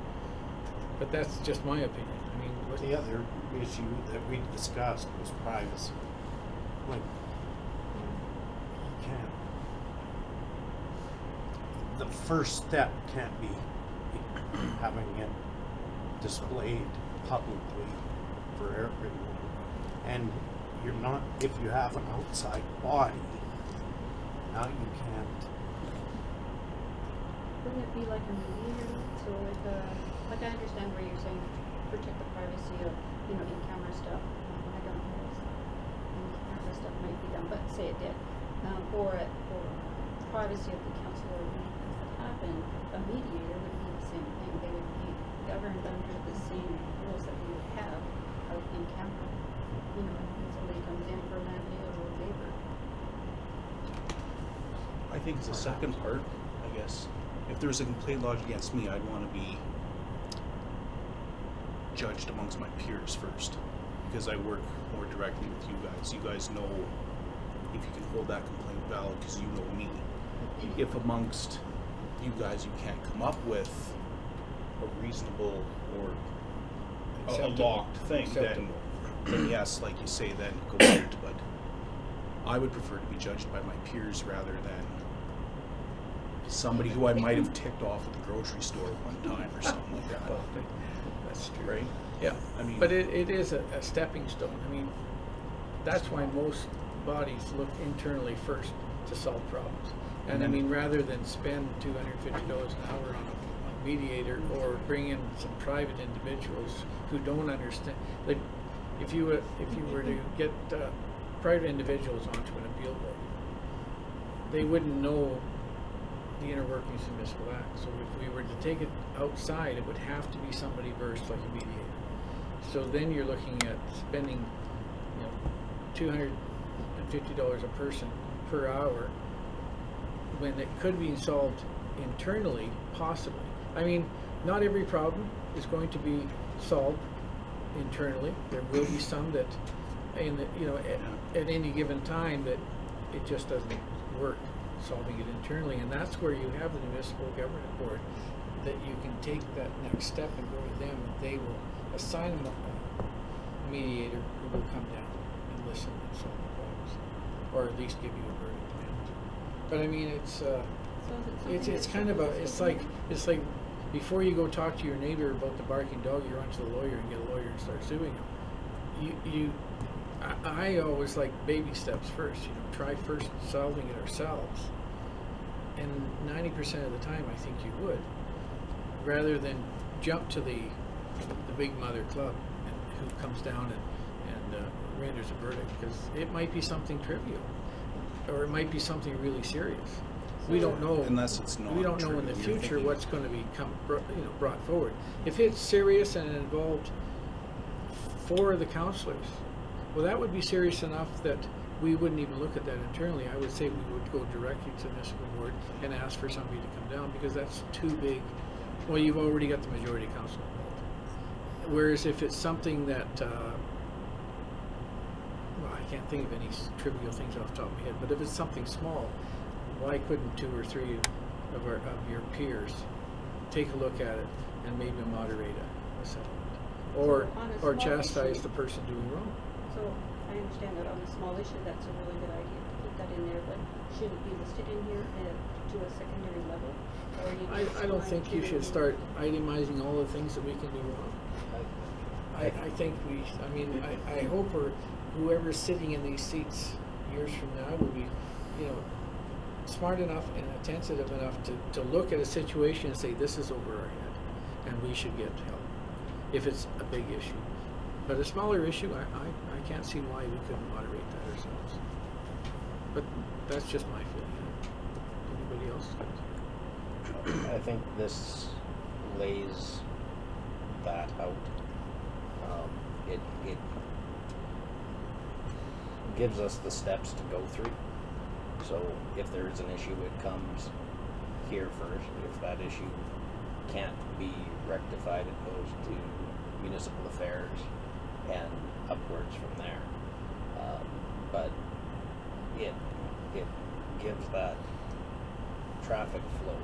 But that's just my opinion. I mean, what, The other issue that we discussed was privacy. Like, you can't. The first step can't be having it displayed publicly for everyone. And you're not, if you have an outside body, now you can't. Wouldn't it be like a mediator? So like I understand where you're saying protect the privacy of, in-camera stuff. I don't know if in-camera stuff might be done, but say it did. Or privacy of the council or things that happen, a mediator would be the same thing. They would be governed under the same rules that we would have out in camera. When somebody comes in for a land deal or a waiver. I think it's the second part, I guess. If there was a complaint lodged against me, I'd want to be judged amongst my peers first, because I work more directly with you guys. You guys know if you can hold that complaint valid because you know me. If amongst you guys you can't come up with a reasonable or a Acceptable. locked thing, then yes, like you say, then go out. But I would prefer to be judged by my peers rather than somebody who I might have ticked off at the grocery store one time or something like that. that's true. Right? Yeah, I mean, but it is a stepping stone. I mean, that's why most bodies look internally first to solve problems. And I mean, rather than spend $250 an hour on a mediator or bring in some private individuals who don't understand, like if you were to get private individuals onto an appeal board, they wouldn't know the inner workings of municipal act. So if we were to take it outside, it would have to be somebody versed like a mediator. So then you're looking at spending, $250 a person per hour when it could be solved internally, possibly. I mean, not every problem is going to be solved internally. There will be some that, at any given time that it just doesn't work solving it internally, and that's where you have the municipal government board that you can take that next step and go to them, and they will assign them a mediator who will come down and listen and solve the problems, or at least give you a verdict. But I mean, it's kind of it's like before you go talk to your neighbor about the barking dog, you run to the lawyer and get a lawyer and start suing him. I always like baby steps first. Try first solving it ourselves, and 90% of the time, I think you would, rather than jump to the big mother club who comes down and renders a verdict, because it might be something trivial, or it might be something really serious. We don't know. Unless it's We don't know in the non-trivial. You're future thinking- what's going to become, brought forward. If it's serious and it involved 4 of the councillors, well, that would be serious enough that we wouldn't even look at that internally. I would say we would go directly to the municipal board and ask for somebody to come down, because that's too big. Well, you've already got the majority council involved. Whereas if it's something that, well, I can't think of any trivial things off the top of my head, but if it's something small, why couldn't 2 or 3 of your peers take a look at it and maybe moderate a settlement, or On a or small chastise issue. the person doing wrong? So I understand that on a small issue, that's a really good idea to put that in there, but should it be listed in here to a secondary level? Or you just I don't want think to you should start itemizing all the things that we can do wrong. I think I hope whoever's sitting in these seats years from now will be, smart enough and attentive enough to look at a situation and say, this is over our head and we should get help if it's a big issue. But a smaller issue, I can't see why we couldn't moderate that ourselves. But that's just my feeling. Anybody else? I think this lays that out. It gives us the steps to go through. So if there's an issue, it comes here first. If that issue can't be rectified, it goes to municipal affairs and upwards from there. But it gives that traffic flow,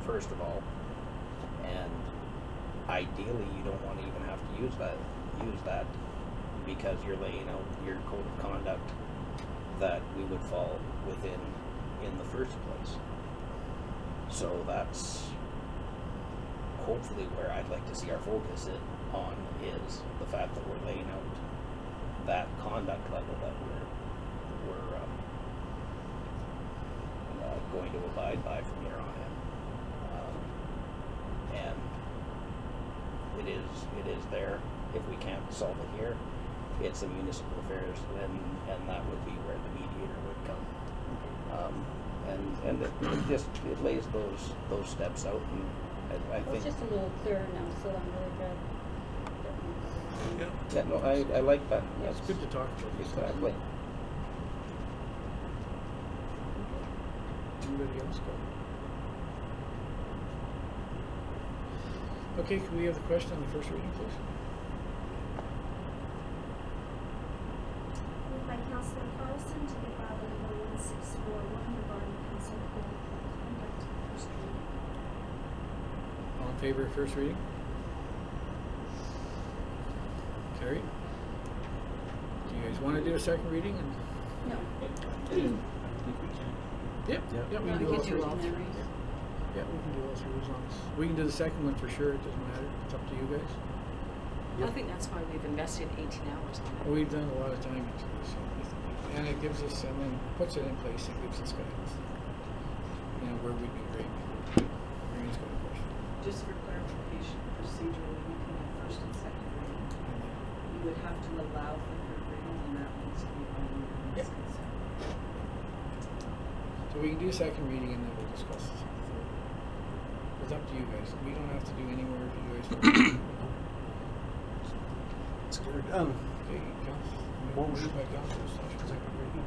first of all, and ideally you don't want to even have to use that because you're laying out your code of conduct that we would fall within in the first place. So that's hopefully where I'd like to see our focus on is the fact that we're laying out that conduct level that we're going to abide by from here on in. And it is there. If we can't solve it here, it's a municipal affairs, and that would be where the mediator would come. And it lays those steps out, and I It's think. just a little clearer now, so I'm really glad. Yeah, no, I like that. Yeah, it's good to talk about these things. Exactly. Anybody else go? Okay, can we have the question on the first reading, please? Moved by Councillor Carlson to give bylaw number 1641 regarding council code of conduct, first reading. All in favor of first reading? Carried. Do you guys want to do a second reading? No. Yep, we We can do can all do three. all three. Yeah, we can do all three as long as, we can do the second one for sure, it doesn't matter, it's up to you guys. I think that's why we've invested 18 hours on it. We've done a lot of time into this, so and it gives us, and then puts it in place, and gives us guidance. Where we'd be great. Marie's got a question. Just for clarification, procedurally, we can have first and second reading. You would have to allow for third reading, and that needs to be by unanimous consent. So we can do second reading and then we'll discuss the third. It's up to you guys. We don't have to do any more if you guys want. It's good. Done. Okay, Motion. by Councilor Sessions. Second reading.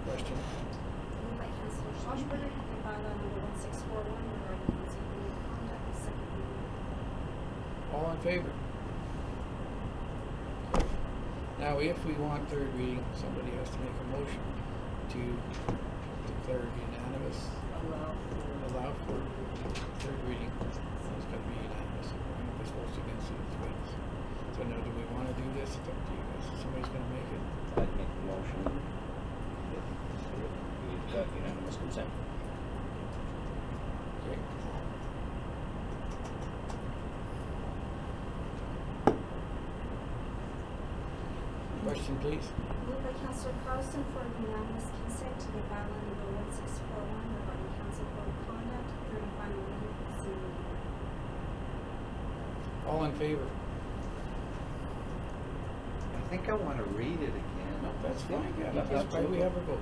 Question? Moved by Councillor Schosberg to give bylaw number 1641 regarding council code of conduct, second reading. All in favor? Now, if we want third reading, somebody has to make a motion to declare it unanimous, allow for third reading. It's got to be unanimous. If it's supposed against it, it's wins. So now, do we want to do this? It's up to you guys. Somebody's going to make it. I'd make the motion if we've got unanimous consent. Okay. Question, please. Moved by Councillor Carlson for unanimous consent to give bylaw number 1641 regarding council code of conduct, third and final reading, proceeding. All in favor? think I wanna read it again. No, that's fine, yeah, Yeah, that's why we have a vote.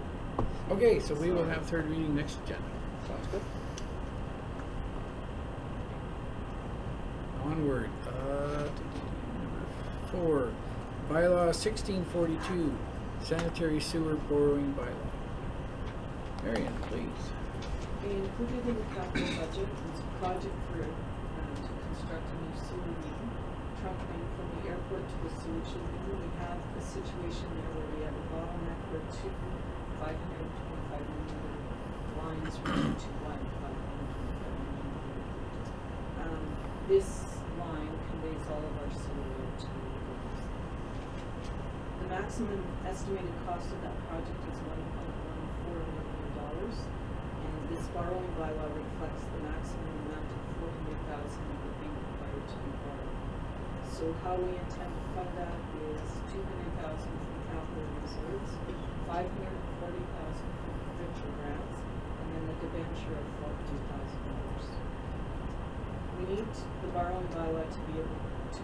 Okay, so we will have third reading next agenda. Sounds good. Onward, number 4, bylaw 1642, sanitary sewer borrowing bylaw. Marion, please. They included in the capital budget is a project for, to construct a new sewer main, trunk main from the airport to the sewage lagoon. We have a situation there where we have a bottleneck where two 525 millimeter lines run to one 525 millimeter. This line conveys all of our sewer to the lagoons. The maximum estimated cost of that project is $1.14 million. And this borrowing bylaw reflects the maximum amount of $400,000 that would be required to be borrowed. So how we intend to fund that is $200,000 from capital reserves, $540,000 from provincial grants, and then the debenture of $400,000. We need the borrowing bylaw to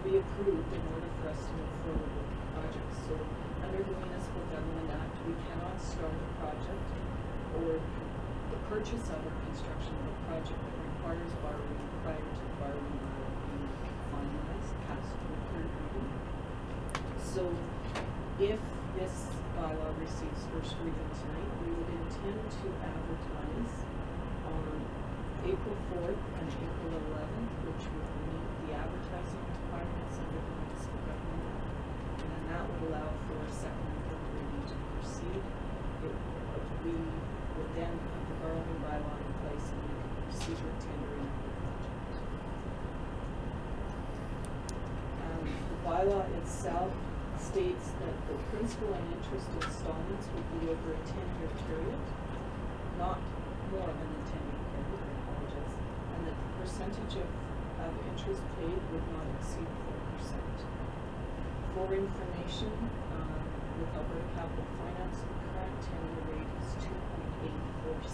be approved in order for us to move forward with the project. So under the Municipal Government Act, we cannot start a project or the purchase of or construction of a project that requires borrowing prior to the borrowing bylaw being finalized, passed through third reading. So if this bylaw receives first reading tonight, we would intend to advertise on April 4th and April 11th, which would meet the advertising requirements under the Municipal Government Act. And then that would allow for a second and third reading to proceed. We would then have the borrowing bylaw in place and we could proceed with tendering of the project. The bylaw itself states that the principal and interest installments would be over a 10-year period, not more than a 10-year period, I apologize, and that the percentage of interest paid would not exceed 4%. For information, with Alberta Capital Finance, the current 10-year rate is 2.847%.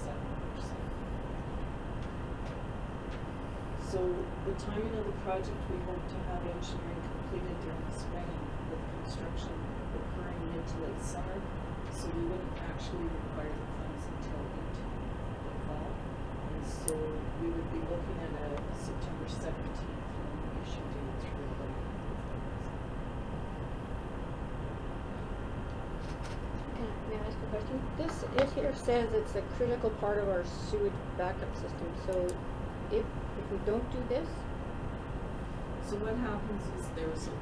So the timing of the project, we hope to have engineering completed during the spring, with construction occurring mid to late summer, so we wouldn't actually require the funds until into the fall. And so we would be looking at a September 17th issue date through the May I ask a question? It here says it's a critical part of our sewage backup system, so if we don't do this? So what happens is there's a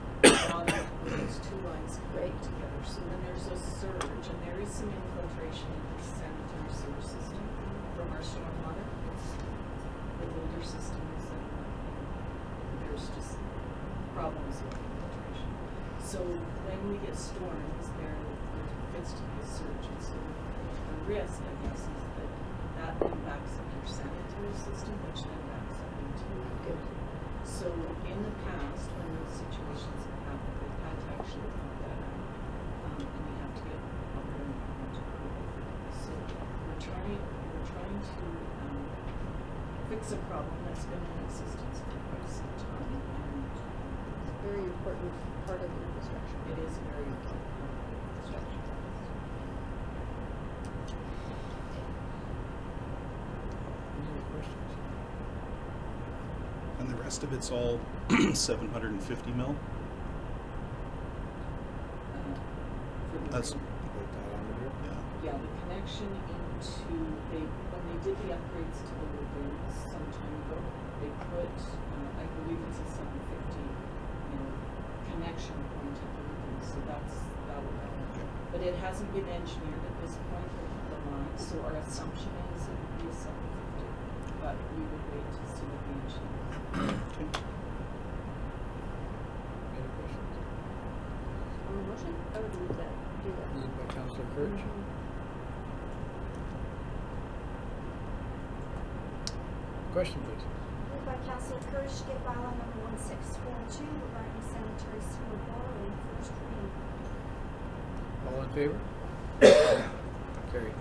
water when those two lines connect together. So then there's a surge, and there is some infiltration in the sanitary sewer system from our stormwater. It's the older systems, and there's just problems with infiltration. So when we get storms, there gets to be a surge. And so the risk, I guess, is that then backs up your sanitary system, which then backs up into the So in the past, when those situations have happened, we've had to actually pump that out, and we have to get other environmental approval for that. So we're trying to fix a problem that's been in existence for quite some time, and It's a very important part of the infrastructure. it is a very important part of the infrastructure. Any other questions? And the rest of it's all 750 mil? For the That's, Yeah, the connection into, when they did the upgrades to the lagoons some time ago, they put, I believe it's a 750, connection point at the lagoon, so that would help. But it hasn't been engineered at this point with the line, so our assumption is it would be a 750, but we would wait to see what the engineer. Any other questions? On the motion, I would move that, do that. Moved by Councillor Kirch. Question, please. Moved by Councillor Kirsch, get bylaw number 1642 regarding sanitary sewer borrowing, first reading. All in favor? Carried.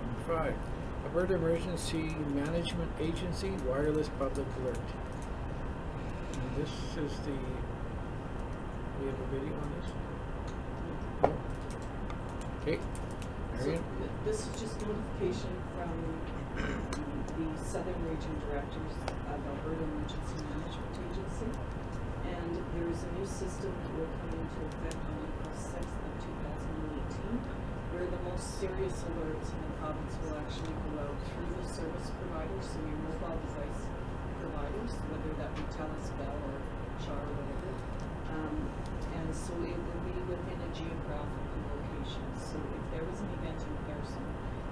Number 5, Alberta Emergency Management Agency Wireless Public Alert. And this is the we have a video on this? No? Okay, So Marion? this is just notification from the Southern Region Directors of Alberta Emergency Management Agency. And there is a new system that will come into effect on April 6th of 2018, where the most serious alerts in the province will actually go out through the service providers, so your mobile device providers, whether that be TELUS, Bell, or Shaw, or whatever. And so it will be within a geographical location. So if there was an event in Pearson,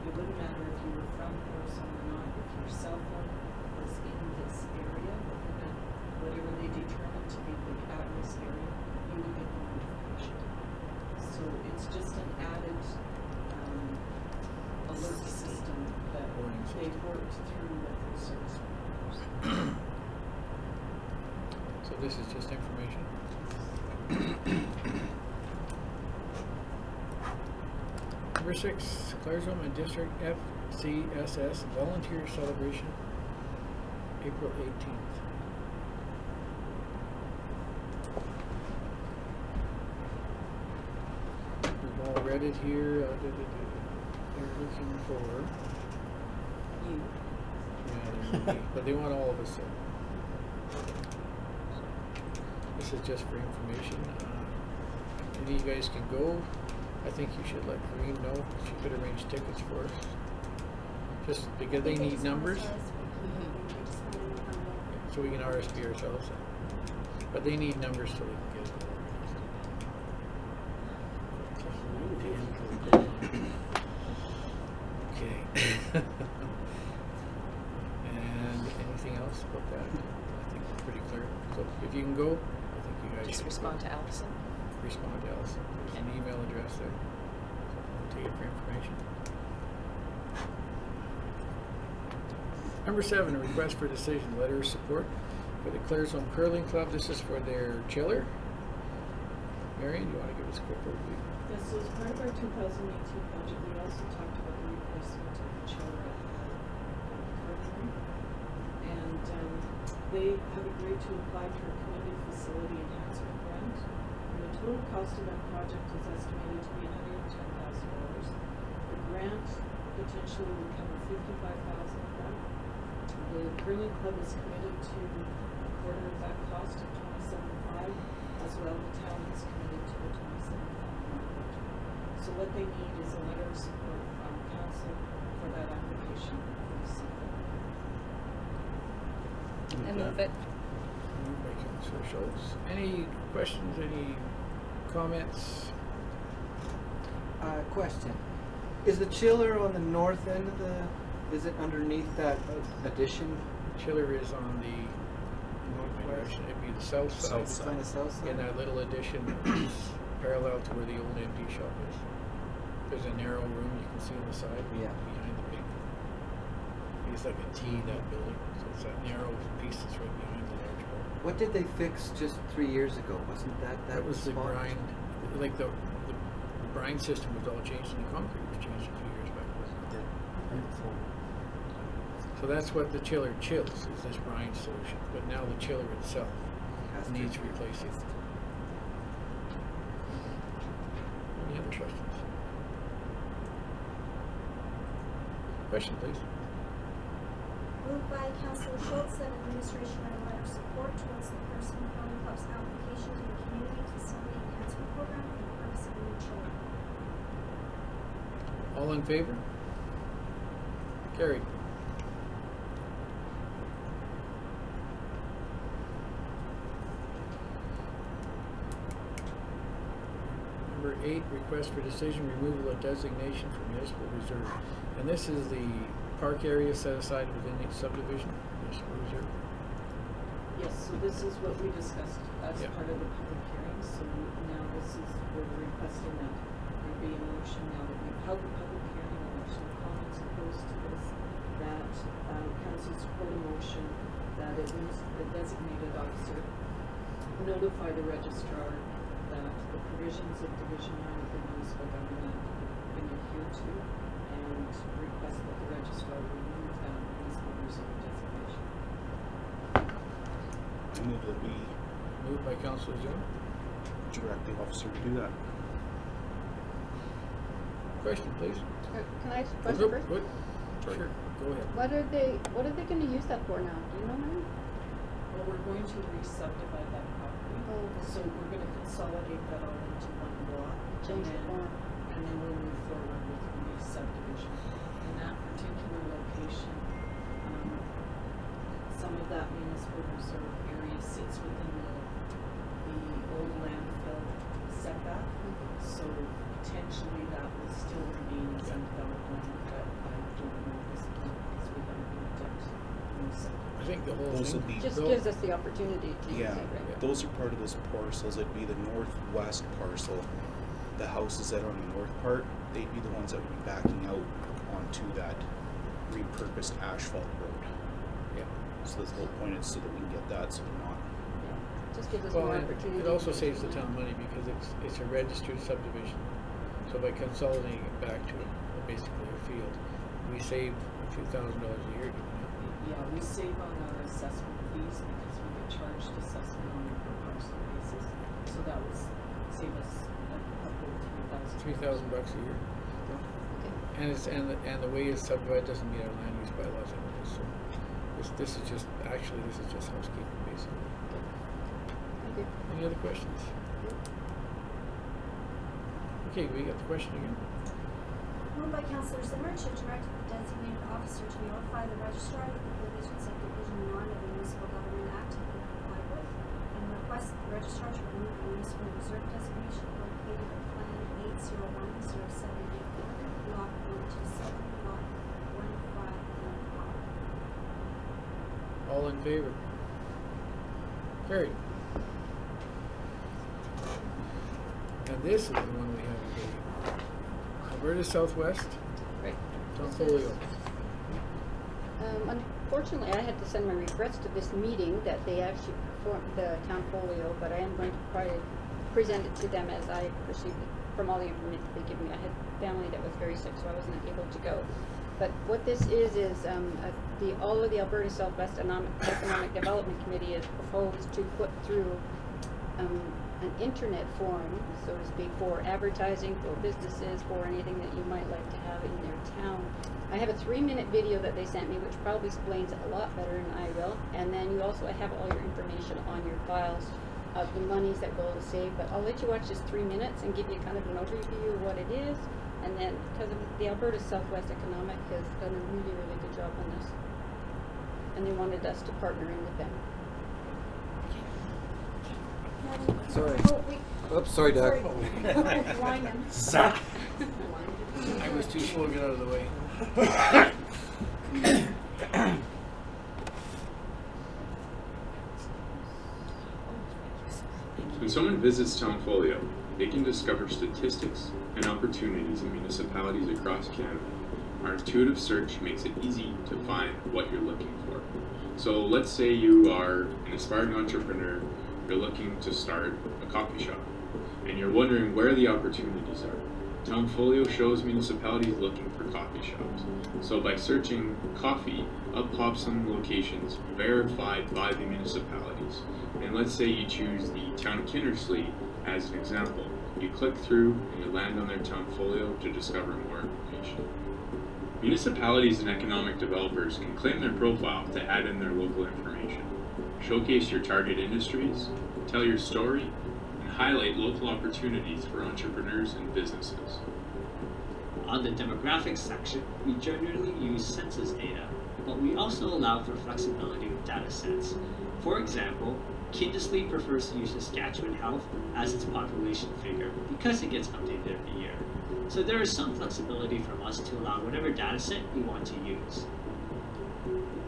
it wouldn't matter if you were from Pearson or not. If your cell phone was in this area, within whatever they determined to be the at-risk area, you would get the notification. So it's just an added alert system that they've worked through with their service providers. So this is just information? Number 6, Claresholm and District FCSS Volunteer Celebration, April 18th. We've all read it here. They're looking for You. yeah, there's me, but they want all of us there. This is just for information. Any of you guys can go. I think you should let Kareen know. She could arrange tickets for us. Just because they need numbers, so we can RSP ourselves. But they need numbers so we can get it organized. Okay. And anything else about that? I think we're pretty clear. So if you can go, I think you guys Just should respond go. to Allison. Respond to Allison. There's an email address there. We'll take it for information. Number 7, a request for decision, letter of support for the Claresholm Curling Club. This is for their chiller. Marion, you want to give us a quick overview? Yes, so as part of our 2018 budget, we also talked about the replacement of the chiller at the curling rink. And they have agreed to apply for a community facility enhancement grant. And the total cost of that project is estimated to be $110,000. The grant potentially will cover $55,000 of that. The curling club is committed to a quarter of that cost of $27,500, as well the town is committed to the $27,500. So what they need is a letter of support from council for that application for the CFO. I move it. Moved by Councillor Schultz. Any questions, any comments? Question. Is the chiller on the north end of is it underneath that addition? Chiller is on the northwest. It'd be the south side. It's on the south side? In that little addition is parallel to where the old empty shop is. There's a narrow room you can see on the side. Yeah. Behind the big. It's like a T, that building. So it's that narrow piece that's right behind the large bar. What did they fix just 3 years ago? Wasn't that That was the spot? brine, like the brine system was all changed and the concrete was changed a few years back. So that's what the chiller chills, is this brine solution. But now the chiller itself Has to needs be replacing. Any other questions? Question, please. Moved by Councillor Schultz that administration write a letter of support towards the Person Curling Club's application to the Community Facility Enhancement Program for the purpose of a new chiller. All in favor? Carried. Number 8, request for decision removal of designation from municipal reserve. And this is the park area set aside within each subdivision, municipal reserve. Yes, so this is what we discussed as Yep. part of the public hearing, so now this is, we're requesting that there be a motion now that we've held the public hearing and there's no comments opposed to this, that council support a motion that it was the designated officer notify the registrar that the provisions of Division 9 of the municipal government been adhered to, and request that the registrar remove that municipal reserve designation. I move that we Moved by Councillor direct the officer to do that. Question, please. Can I ask a Oh, question no, first? what? Sorry. Sure, go ahead. What are they gonna use that for now? Do you know, Mary? Well, we're going to re-subdivide that property. Oh, okay. So we're gonna consolidate that all into one block. Change the and then- form. And then we'll move forward with re-subdivision. In that particular location, some of that municipal reserve area sits within the old landfill setback. So potentially that will still remain as undeveloped land, but I don't know at this point because we haven't looked at re-subdivision. I think the whole Those thing. would be- Just Bill- gives us the opportunity to use Yeah, it, right? those are part of those parcels. It'd be the northwest parcel. The houses that are on the north part, they'd be the ones that would be backing out onto that repurposed asphalt road. Yeah. So the whole point is so that we can get that, so they're not. Just gives us Well, more and opportunity. it also saves the town money because it's a registered subdivision. So by consolidating it back to basically a field, we save a few $1,000s a year doing that. Yeah, we save on our assessment fees because we get charged assessment on a per parcel basis. So that would save us a couple of $3,000. $3,000 a year. Okay. And the way it's subdivided doesn't meet our land use bylaws anyways. So this is just housekeeping basically. Thank you. Any other questions? Okay, we got the question again. Moved by Councillor Zimmer to direct the designated officer to notify the registrar that the provisions of Division 1 of the Municipal Government Act have been complied with, and request the registrar to remove the municipal reserve designation located at Plan 8010784, Block 127, Block 151. All in favor? Carried. And this is the one we have today. Alberta Southwest, Right. Tom This is- Folio. Unfortunately, I had to send my regrets to this meeting that they actually performed the town folio, but I am going to probably present it to them as I perceived it from all the information they give me. I had family that was very sick, so I wasn't able to go. But what this is all of the Alberta Southwest Economic Development Committee is proposed to put through an internet forum, so to speak, for advertising, for businesses, for anything that you might like to have in their town. I have a 3-minute video that they sent me, which probably explains it a lot better than I will. And then you also have all your information on your files of the monies that go to save. But I'll let you watch this 3 minutes and give you kind of an overview of what it is. And then, because the Alberta Southwest Economic has done a really, really good job on this. And they wanted us to partner in with them. Sorry. Oh, wait. Oops, sorry, Doug. Lyman. I was too slow to get out of the way. When someone visits Townfolio, they can discover statistics and opportunities in municipalities across Canada. Our intuitive search makes it easy to find what you're looking for. So let's say you are an aspiring entrepreneur, you're looking to start a coffee shop, and you're wondering where the opportunities are. Townfolio shows municipalities looking for coffee shops. So by searching coffee, up pops some locations verified by the municipalities. And let's say you choose the town of Kindersley as an example. You click through and you land on their Townfolio to discover more information. Municipalities and economic developers can claim their profile to add in their local information, showcase your target industries, tell your story, and highlight local opportunities for entrepreneurs and businesses. On the demographics section, we generally use census data, but we also allow for flexibility with data sets. For example, Kindersley prefers to use Saskatchewan Health as its population figure because it gets updated every year. So there is some flexibility from us to allow whatever data set we want to use.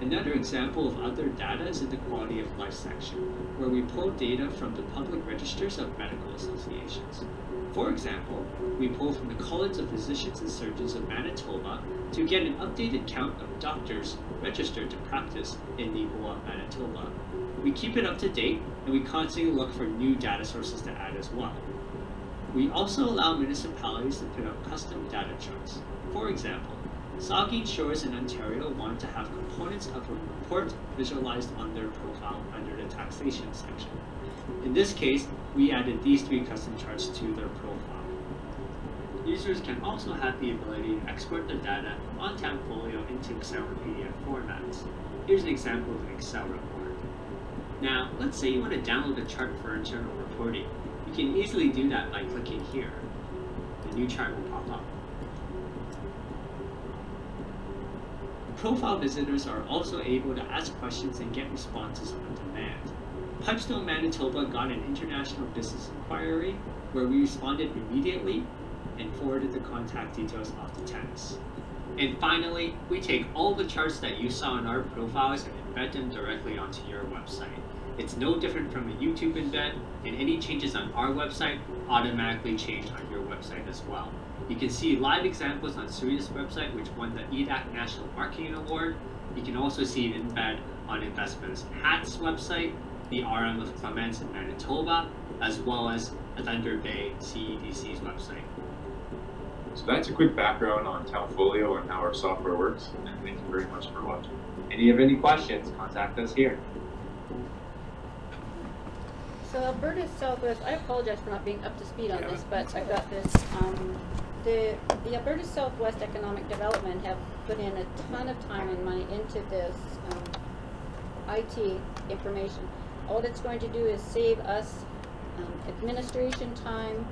Another example of other data is in the quality of life section, where we pull data from the public registers of medical associations. For example, we pull from the College of Physicians and Surgeons of Manitoba to get an updated count of doctors registered to practice in Nivoa, Manitoba. We keep it up to date, and we constantly look for new data sources to add as well. We also allow municipalities to put up custom data charts. For example, Saugeen Shores in Ontario wanted to have components of a report visualized on their profile under the taxation section. In this case, we added these 3 custom charts to their profile. Users can also have the ability to export the data on Townfolio into Excel or PDF formats. Here's an example of an Excel report. Now, let's say you want to download a chart for internal reporting. You can easily do that by clicking here. The new chart will pop up. Profile visitors are also able to ask questions and get responses on demand. Pipestone, Manitoba got an international business inquiry where we responded immediately and forwarded the contact details off to tenants. And finally, we take all the charts that you saw in our profiles and embed them directly onto your website. It's no different from a YouTube embed, and any changes on our website automatically change on your website as well. You can see live examples on Sarita's website, which won the EDAC National Marketing Award. You can also see an embed on Investments Hat's website, the RM of Clements in Manitoba, as well as Thunder Bay CEDC's website. So that's a quick background on Townfolio and how our software works, and thank you very much for watching. If you have any questions, contact us here. So Alberta Southwest, I apologize for not being up to speed on this, but I got this. The Alberta Southwest Economic Development have put in a ton of time and money into this IT information. All it's going to do is save us administration time,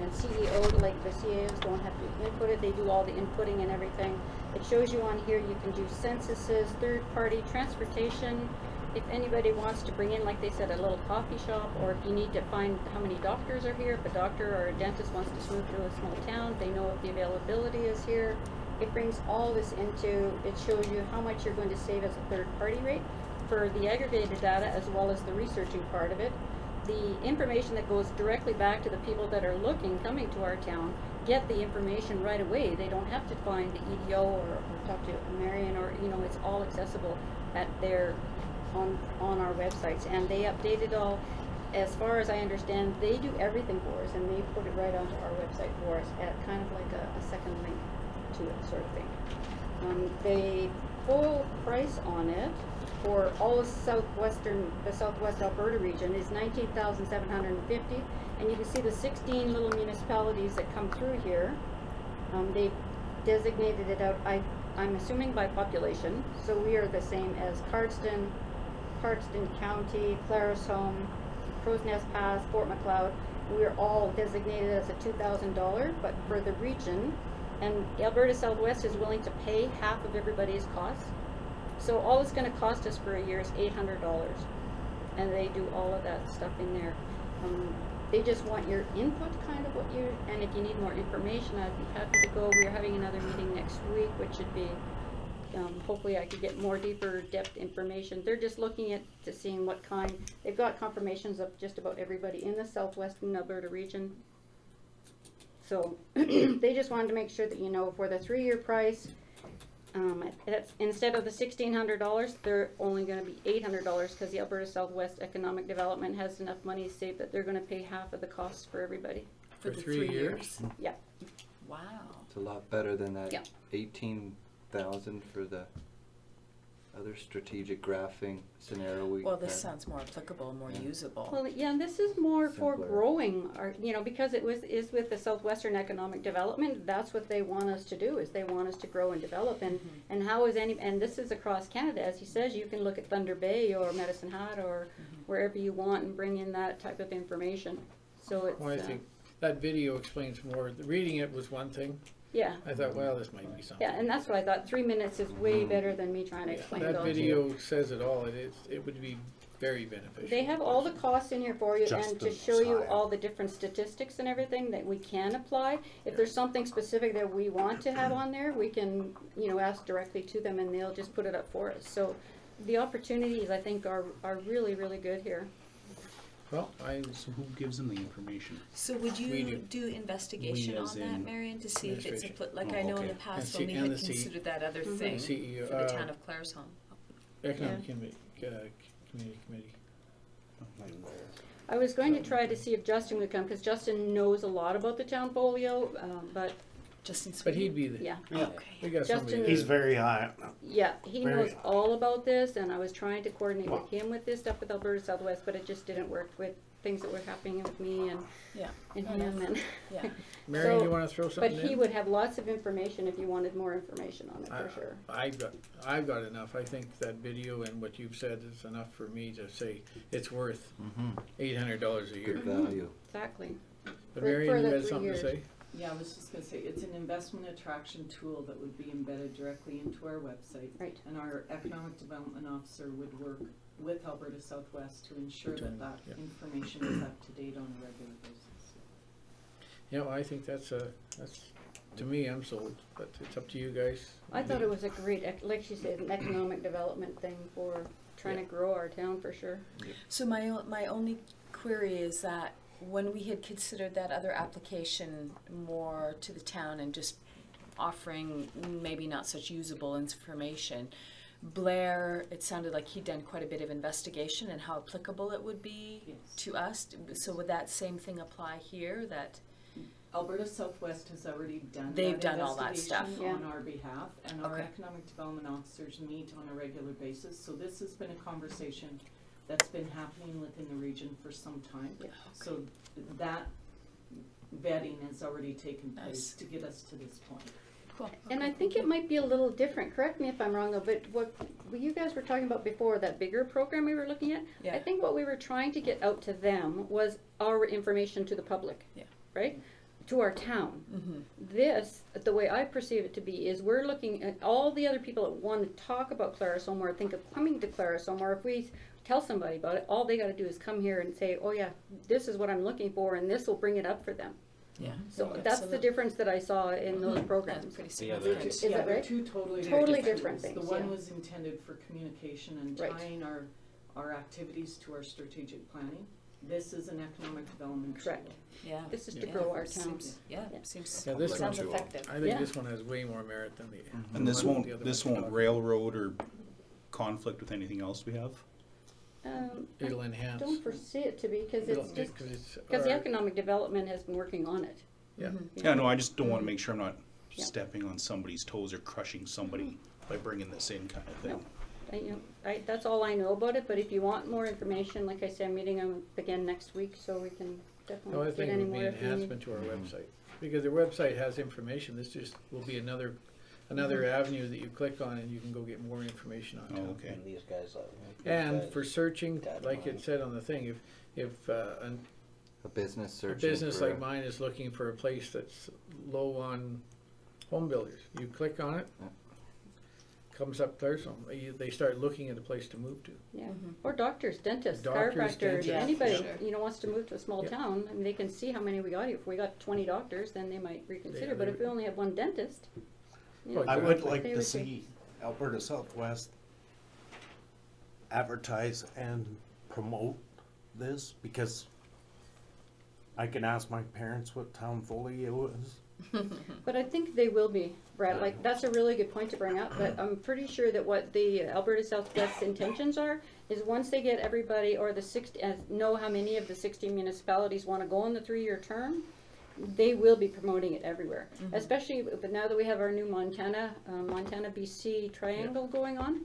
and CEO, like the CAOs don't have to input it, they do all the inputting and everything. It shows you on here, you can do censuses, third-party transportation. If anybody wants to bring in, like they said, a little coffee shop, or if you need to find how many doctors are here, if a doctor or a dentist wants to move through a small town, they know what the availability is here. It brings all this into, it shows you how much you're going to save as a third-party rate for the aggregated data as well as the researching part of it. The information that goes directly back to the people that are coming to our town, get the information right away. They don't have to find the EDO or talk to Marion, or, you know, it's all accessible at their, on our websites. And they update it all. As far as I understand, they do everything for us, and they put it right onto our website for us at kind of like a second link to it, sort of thing. The full price on it for all of the Southwest Alberta region is $19,750, and you can see the 16 little municipalities that come through here. They designated it out, I'm assuming by population, so we are the same as Cardston County, Clarisholm, Crow's Nest Pass, Fort Macleod. We're all designated as a $2,000, but for the region, and Alberta Southwest is willing to pay half of everybody's costs. So all it's going to cost us for a year is $800, and they do all of that stuff in there. They just want your input, kind of and if you need more information, I'd be happy to go. We're having another meeting next week, which should be, hopefully I could get more deeper depth information. They're just looking at seeing what kind, they've got confirmations of just about everybody in the Southwestern Alberta region. So they just wanted to make sure that you know for the 3-year price, that's, instead of the $1,600, they're only going to be $800 because the Alberta Southwest Economic Development has enough money to save that they're going to pay half of the costs for everybody. For the 3 years? Yeah. Wow. It's a lot better than that. Yeah. 18,000 for the other strategic graphing scenario we Well, this had. sounds more applicable, more usable. Well, yeah, and this is more for Simpler. growing our, you know, because it is with the Southwestern Economic Development. That's what they want us to do, is they want us to grow and develop. And and how is and this is across Canada, as he says. You can look at Thunder Bay or Medicine Hat or wherever you want and bring in that type of information. So it's. Well, I think that video explains more. Reading it was one thing. Yeah. I thought, well, this might be something. Yeah, and that's what I thought. 3 minutes is way better than me trying to explain it That all to you. video says it all. It would be very beneficial. They have all the costs in here for you, Just and the to show you style. all the different statistics and everything that we can apply. If there's something specific that we want to have on there, we can, you know, ask directly to them, and they'll just put it up for us. So the opportunities, I think, are really, really good here. Well, So who gives them the information? So would We you do. do investigation We on as that, in Marion, to see if it's administration. like Oh, I know in okay. the past And when we C- had and the C- considered that other thing the CEO, for the town of Clarisholm. Economic Committee, Committee. I was going to try to see if Justin would come, because Justin knows a lot about the Townfolio, but Justin But Sweeney? he'd be the, Yeah. Okay. we got Justin somebody. He's very high. Yeah, he Very knows high. all about this, and I was trying to coordinate Wow. with him with this stuff with Alberta Southwest, but it just didn't work with things that were happening with me and Yeah. him enough. and. Yeah. Marion, So- you wanna throw But something in? he would have lots of information if you wanted more information on it, I- for sure. I've got enough. I think that video and what you've said is enough for me to say it's worth $800 a year. Good value. Exactly. But For- Marion, for you the had 3 something to years. say? Yeah, I was just gonna say, it's an investment attraction tool that would be embedded directly into our website. Right. And our economic development officer would work with Alberta Southwest to ensure that that Yeah. information is up to date on a regular basis. Yeah, well, I think that's, to me, I'm sold, but it's up to you guys. I thought it was a great, like she said, an economic development thing for trying to grow our town, for sure. So my only query is that when we had considered that other application more to the town and just offering maybe not such usable information, Blair, it sounded like he'd done quite a bit of investigation and how applicable it would be Yes. to us. So would that same thing apply here, that? Alberta Southwest has already done They've that done all that stuff. investigation Yeah. on our behalf, and our Okay. economic development officers meet on a regular basis. So this has been a conversation that's been happening within the region for some time. Yeah. So that vetting has already taken place Nice. to get us to this point. Cool. And I think it might be a little different, correct me if I'm wrong, though, but what you guys were talking about before, that bigger program we were looking at, Yeah. I think what we were trying to get out to them was our information to the public. Yeah. Right? To our town. Mm-hmm. This, the way I perceive it to be, is we're looking at all the other people that want to talk about Clarisome or think of coming to Clarisome, or if we tell somebody about it, all they gotta do is come here and say, oh yeah, this is what I'm looking for, and this will bring it up for them. Yeah. So Okay, that's so the that- difference that I saw in those That's programs. pretty Yeah, significant. Is Yeah, that they're right? two totally Totally different different tools. things, The one yeah. was intended for communication and Right. tying our activities to our strategic planning. This is an economic development tool. Correct. Yeah. This is to Yeah. grow our Seems- towns. Yeah, Yeah. seems, Yeah, this sounds one, effective. I think Yeah. this one has way more merit than the. And this one- won't, the other this one we won't talked railroad or conflict with anything else we have? I It'll enhance. don't foresee it to be, cause It'll- it's just, 'cause it's cause the our- economic development has been working on it. Yeah. Mhm. you Yeah, know. no, I just don't wanna make sure I'm not Yeah. stepping on somebody's toes or crushing somebody by bringing this in kind of thing. That's all I know about it, but if you want more information, like I said, I'm meeting them again next week, so we can No, I definitely get think it any would be more an if you need. enhancement to our website, because the website has information, this just will be another avenue that you click on and you can go get more information on Oh, town. okay. And these guys, And for searching, Data like it mining. said on the thing, if A business a searching business for like mine is looking for a place that's low on home builders, you click on it, Yeah. comes up there, so they start looking at a place to move to. Yeah, Mhm. or doctors, dentists, Doctors, chiropractors, dentists. Yeah, anybody, for sure. you know, wants to move to a small Yeah. town, and they can see how many we got. If we got 20 doctors, then they might reconsider, Yeah, but they if we would. only have one dentist, you know, Well, I would Exactly. like They to would see Alberta Southwest advertise and promote this, because I can ask my parents what town folio is. But I think they will be, Brad, like, that's a really good point to bring up, but I'm pretty sure that what the Alberta Southwest's intentions are, is once they get everybody, or the 60, know how many of the 60 municipalities wanna go on the 3-year term, they will be promoting it everywhere. Mhm. Especially, but now that we have our new Montana, BC triangle going on,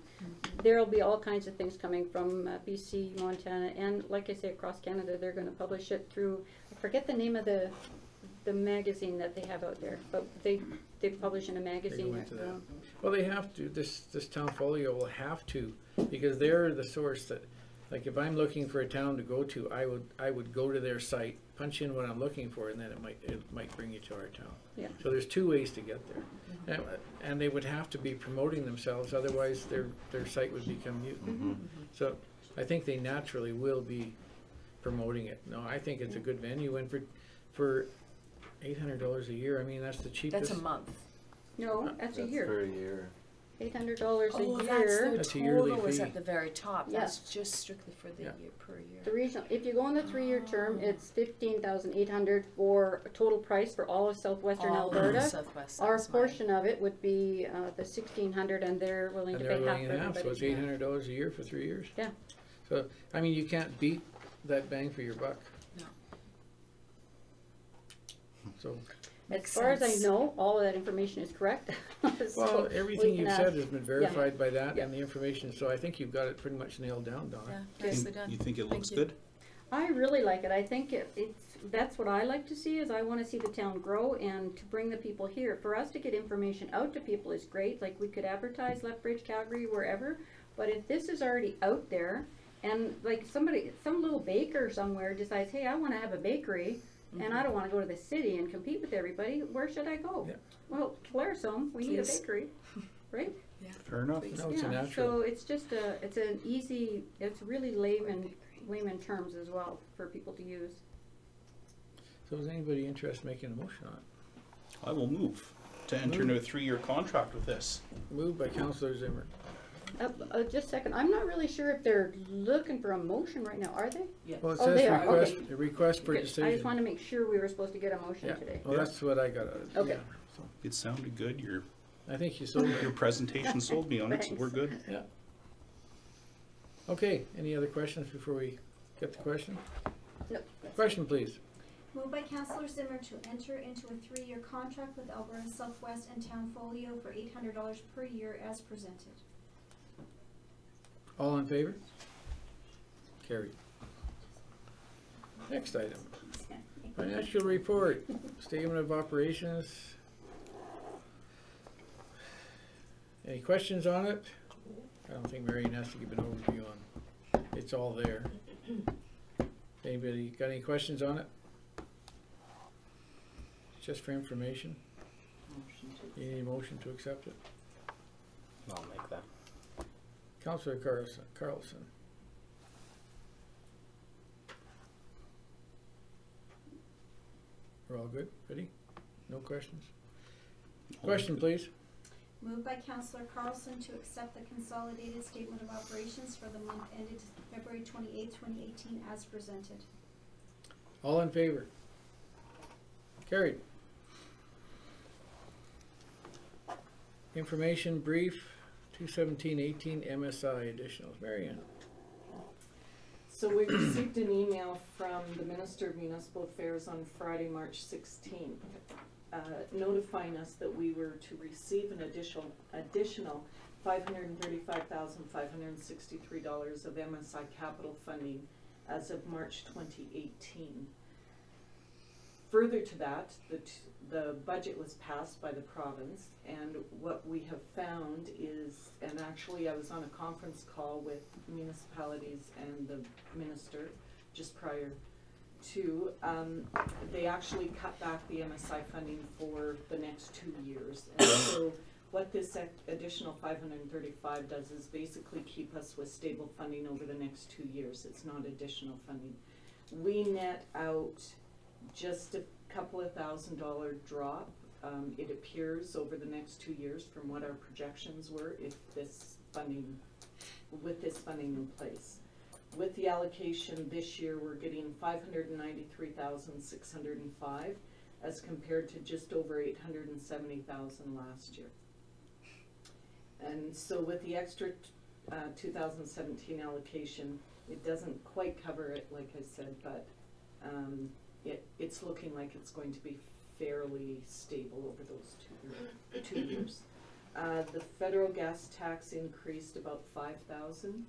there'll be all kinds of things coming from BC, Montana, and like I say, across Canada, they're gonna publish it through, I forget the name of the magazine that they have out there, but they publish in a magazine. into that. Well, they have to, this town folio will have to, because they're the source that, like, if I'm looking for a town to go to, I would go to their site, punch in what I'm looking for, and then it might bring you to our town. Yeah. So there's 2 ways to get there. And they would have to be promoting themselves, otherwise their site would become mute. Mhm. So I think they naturally will be promoting it. No, I think it's a good venue, and for $800 a year, I mean, that's the cheapest. That's a month. No, that's a That's year, for a year. $800 a Oh, year. That's a yearly total is fee. at the very top. Yeah. That's just strictly for the Yeah. year, per year. The regional, if you go on the 3-year term, it's 15,800 for a total price for all of southwestern All of Alberta. Southwest, Our that's mine. portion of it would be the 1,600, and they're willing And to they're pay half willing for in half, so everybody. it's $800 a year for 3 years. Yeah. So, I mean, you can't beat that bang for your buck. No. So, As Makes far as I sense. know, all of that information is correct. So Well, we everything can you've ask- said has been verified by that Yeah. and the information, so I think you've got it pretty much nailed down, Donna. Yeah, nicely done. You think it Thank looks you. good? I really like it. I think that's what I like to see, is I wanna see the town grow and to bring the people here. For us to get information out to people is great, like we could advertise Lethbridge, Calgary, wherever, but if this is already out there, and like some little baker somewhere decides, hey, I wanna have a bakery, and I don't wanna go to the city and compete with everybody, where should I go? Yeah. Well, Claresholm, we need a Please. bakery, right? Fair enough. No, it's a Yeah, natural. so it's just it's really layman terms as well for people to use. So is anybody interested in making a motion on it? I will move to enter into a 3-year contract with this. Moved by Councillor Zimmer. Just a second, I'm not really sure if they're looking for a motion right now, are they? Yes. Well, it Oh, says they are, request, okay. a request for Good. decision. I just wanted to make sure we were supposed to get a motion Yeah, today. well, that's what I got out of it. Okay. Yeah, so It sounded good. I think you sold Your it. presentation sold me on it, so Thanks. we're good. Yeah. Okay, any other questions before we get the question? No. Question, please. Moved by Councillor Zimmer to enter into a 3-year contract with Alberta Southwest and Townfolio for $800 per year as presented. All in favor? Carried. Next item. Financial report, statement of operations. Any questions on it? I don't think Marion has to give an overview on, it's all there. Anybody got any questions on it? Just for information? You need a motion to accept it? I'll make that. Councillor Carlson. We're all good? Ready? No questions? Question, please. Moved by Councillor Carlson to accept the consolidated statement of operations for the month ended February 28, 2018 as presented. All in favor? Carried. Information brief, 21718 MSI additionals. Marianne. So we received an email from the Minister of Municipal Affairs on Friday, March 16th, notifying us that we were to receive an additional $535,563 of MSI capital funding as of March 2018. Further to that, the budget was passed by the province, and what we have found is, and actually I was on a conference call with municipalities and the minister just prior to, they actually cut back the MSI funding for the next 2 years. And so what this additional 535 does is basically keep us with stable funding over the next 2 years. It's not additional funding. We net out just a couple of $1,000 drop. It appears over the next 2 years from what our projections were if this funding, with this funding in place. With the allocation this year, we're getting $593,605 as compared to just over $870,000 last year. And so with the extra 2017 allocation, it doesn't quite cover it, like I said, but it's looking like it's going to be fairly stable over those 2 years. The federal gas tax increased about $5,000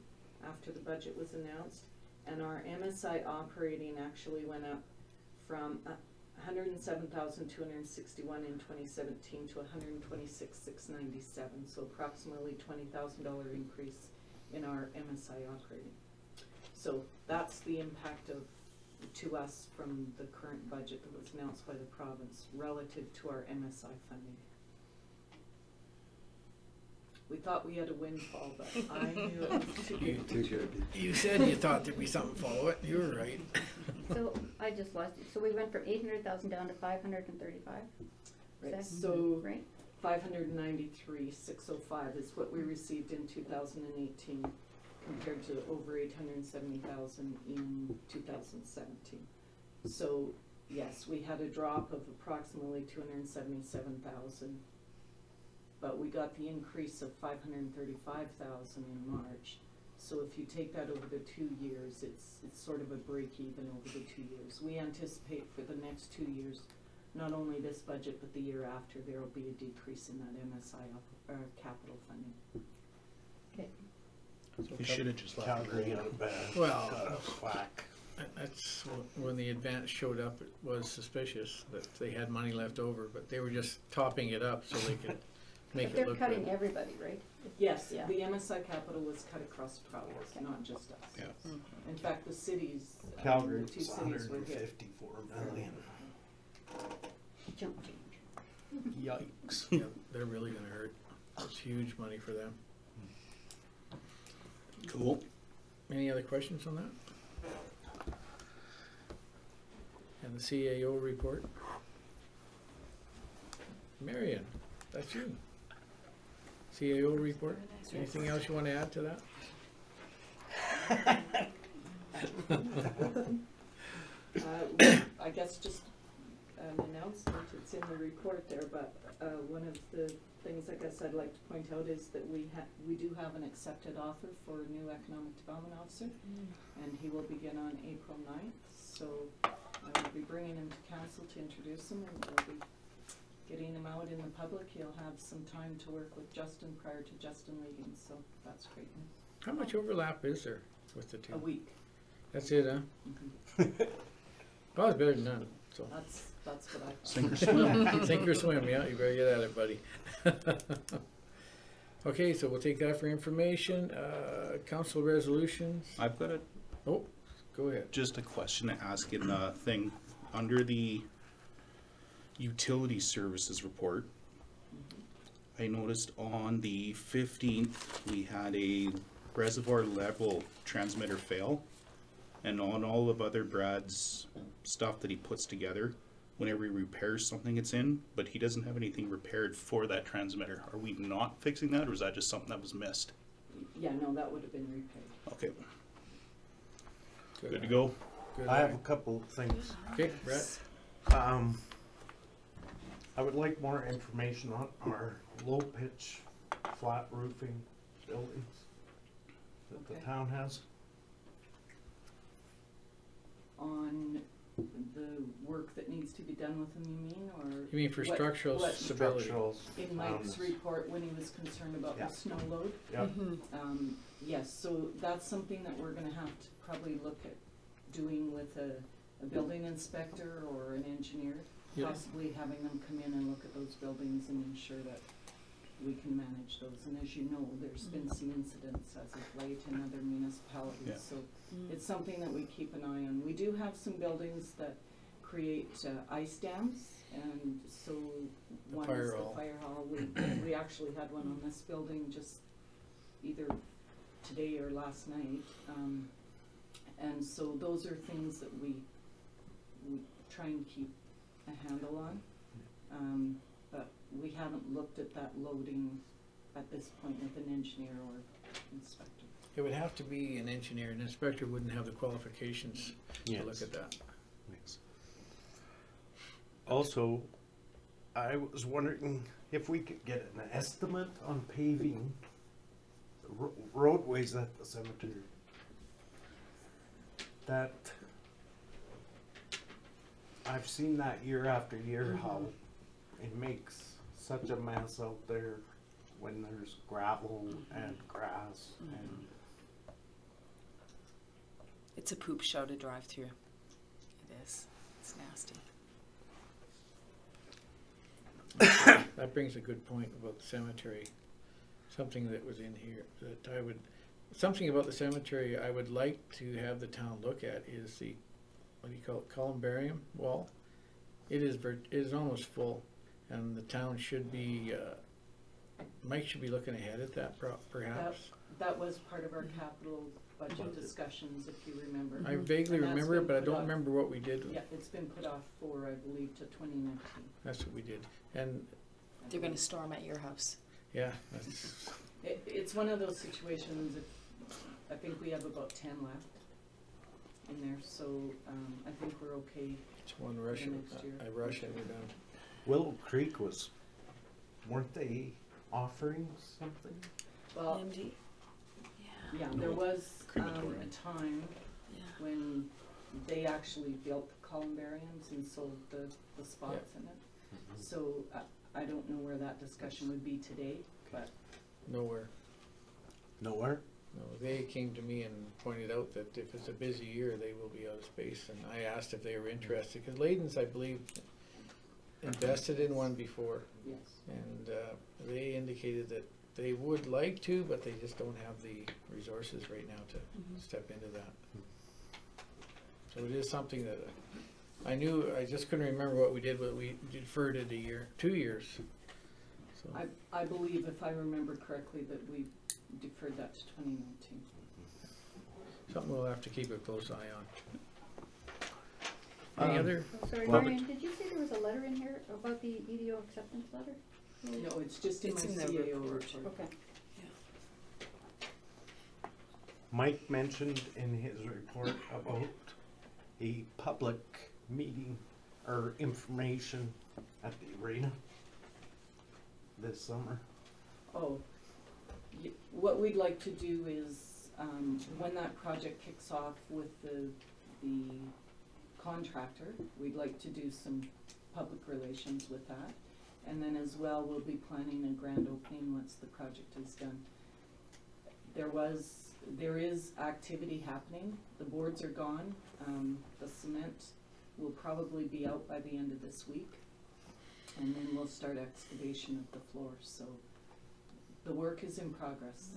after the budget was announced, and our MSI operating actually went up from $107,261 in 2017 to $126,697, so approximately $20,000 increase in our MSI operating. So that's the impact to us from the current budget that was announced by the province relative to our MSI funding. We thought we had a windfall, but I knew it was too good. You said you thought there'd be something follow it. You were right. So I just lost it. So we went from 800,000 down to 535. Right, so right? 593,605 is what we received in 2018 compared to over 870,000 in 2017. So yes, we had a drop of approximately 277,000, but we got the increase of 535,000 in March. So if you take that over the 2 years, it's sort of a break even over the 2 years. We anticipate for the next 2 years not only this budget, but the year after, there will be a decrease in that MSI capital funding. Okay. You should have just let Calgary it on go. bad. Well, Got a whack. That's when the advance showed up, it was suspicious that they had money left over, but they were just topping it up so they could make But it look they're cutting good. everybody, right? Yes, Yeah. the MSI capital was cut across the province, not just us. Yeah. In fact, the cities, the Calgary's two cities were hit. 154 million. Jump change. Yikes. Yeah, they're really gonna hurt. It's huge money for them. Cool. Any other questions on that? And the CAO report? Marion, that's you. CAO report? Anything else you want to add to that? I guess just an announcement, it's in the report there, but one of the things I guess I'd like to point out is that we do have an accepted offer for a new economic development officer, and he will begin on April 9th, so I will be bringing him to council to introduce him, and we'll be getting him out in the public. He'll have some time to work with Justin prior to Justin leaving, so that's great news. How much overlap is there with the two? A week. That's it, huh? Well, it's better than none, so. That's what I thought. Sink or swim. Sink or swim, yeah, you better get at it, buddy. Okay, so we'll take that for information. Council resolutions. I've got Oh, go ahead. just a question to ask in the thing. Under the utility services report, I noticed on the 15th, we had a reservoir level transmitter fail. And on all of other Brad's stuff that he puts together, whenever he repairs something it's in, but he doesn't have anything repaired for that transmitter. Are we not fixing that, or is that just something that was missed? Yeah, no, that would have been repaired. Okay. Good to go? Good I have eye. a couple of things. Okay, Brett. I would like more information on our low pitch flat roofing buildings that the Okay. town has. On the work that needs to be done with them, you mean, or? You mean for what- structural what- stability? Structurals. In Mike's report, when he was concerned about Yeah. the snow load? Yeah. Yes, so that's something that we're gonna have to probably look at doing with a building inspector or an engineer. Yeah. Possibly having them come in and look at those buildings and ensure that we can manage those. And as you know, there's been some incidents as of late in other municipalities, Yeah. so it's something that we keep an eye on. We do have some buildings that create ice dams, and so one fire is the hall. fire hall. We actually had one on this building just either today or last night. And so those are things that we try and keep a handle on. But we haven't looked at that loading at this point with an engineer or inspector. It would have to be an engineer. An inspector wouldn't have the qualifications to look Yes. at that. Yes. Also, I was wondering if we could get an estimate on paving the roadways at the cemetery. That I've seen that year after year how it makes such a mess out there when there's gravel and grass and It's a poop show to drive through. It is. It's nasty. That brings a good point about the cemetery. Something that was in here that something about the cemetery I would like to have the town look at is the, what do you call it, columbarium wall. It is almost full, and the town should be, Mike should be looking ahead at that perhaps. That was part of our capital budget discussions, if you remember. I vaguely And that's remember it, been but I put don't off- remember what we did. Yeah, it's been put off for, I believe, to 2019. That's what we did. And, They're going to storm at your house. yeah, that's, It's one of those situations, I think we have about 10 left in there, so I think we're okay. it's one Russian, next year. a Russian, we're done. Willow Creek weren't they offering something? Well, MD? yeah, there was a Crematorium. time Yeah. when they actually built the columbariums and sold the spots in it. So I don't know where that discussion would be today, but Nowhere. Nowhere? No, they came to me and pointed out that if it's a busy year, they will be out of space, and I asked if they were interested, because Layden's, I believe, invested in one before, yes. and they indicated that they would like to, but they just don't have the resources right now to step into that. So it is something that I knew, I just couldn't remember what we did, but we deferred it a year, 2 years. So I believe, if I remember correctly, that we deferred that to 2019. something we'll have to keep a close eye on. Any other? Oh, sorry, Well, Marion, did you say there was a letter in here about the EDO acceptance letter? No, it's just in my It's in the CAO report. report. Okay. Mike mentioned in his report about a public meeting or information at the arena this summer. Oh, what we'd like to do is, when that project kicks off with the contractor, we'd like to do some public relations with that. And then as well, we'll be planning a grand opening once the project is done. There is activity happening. The boards are gone. The cement will probably be out by the end of this week. And then we'll start excavation of the floor. So the work is in progress.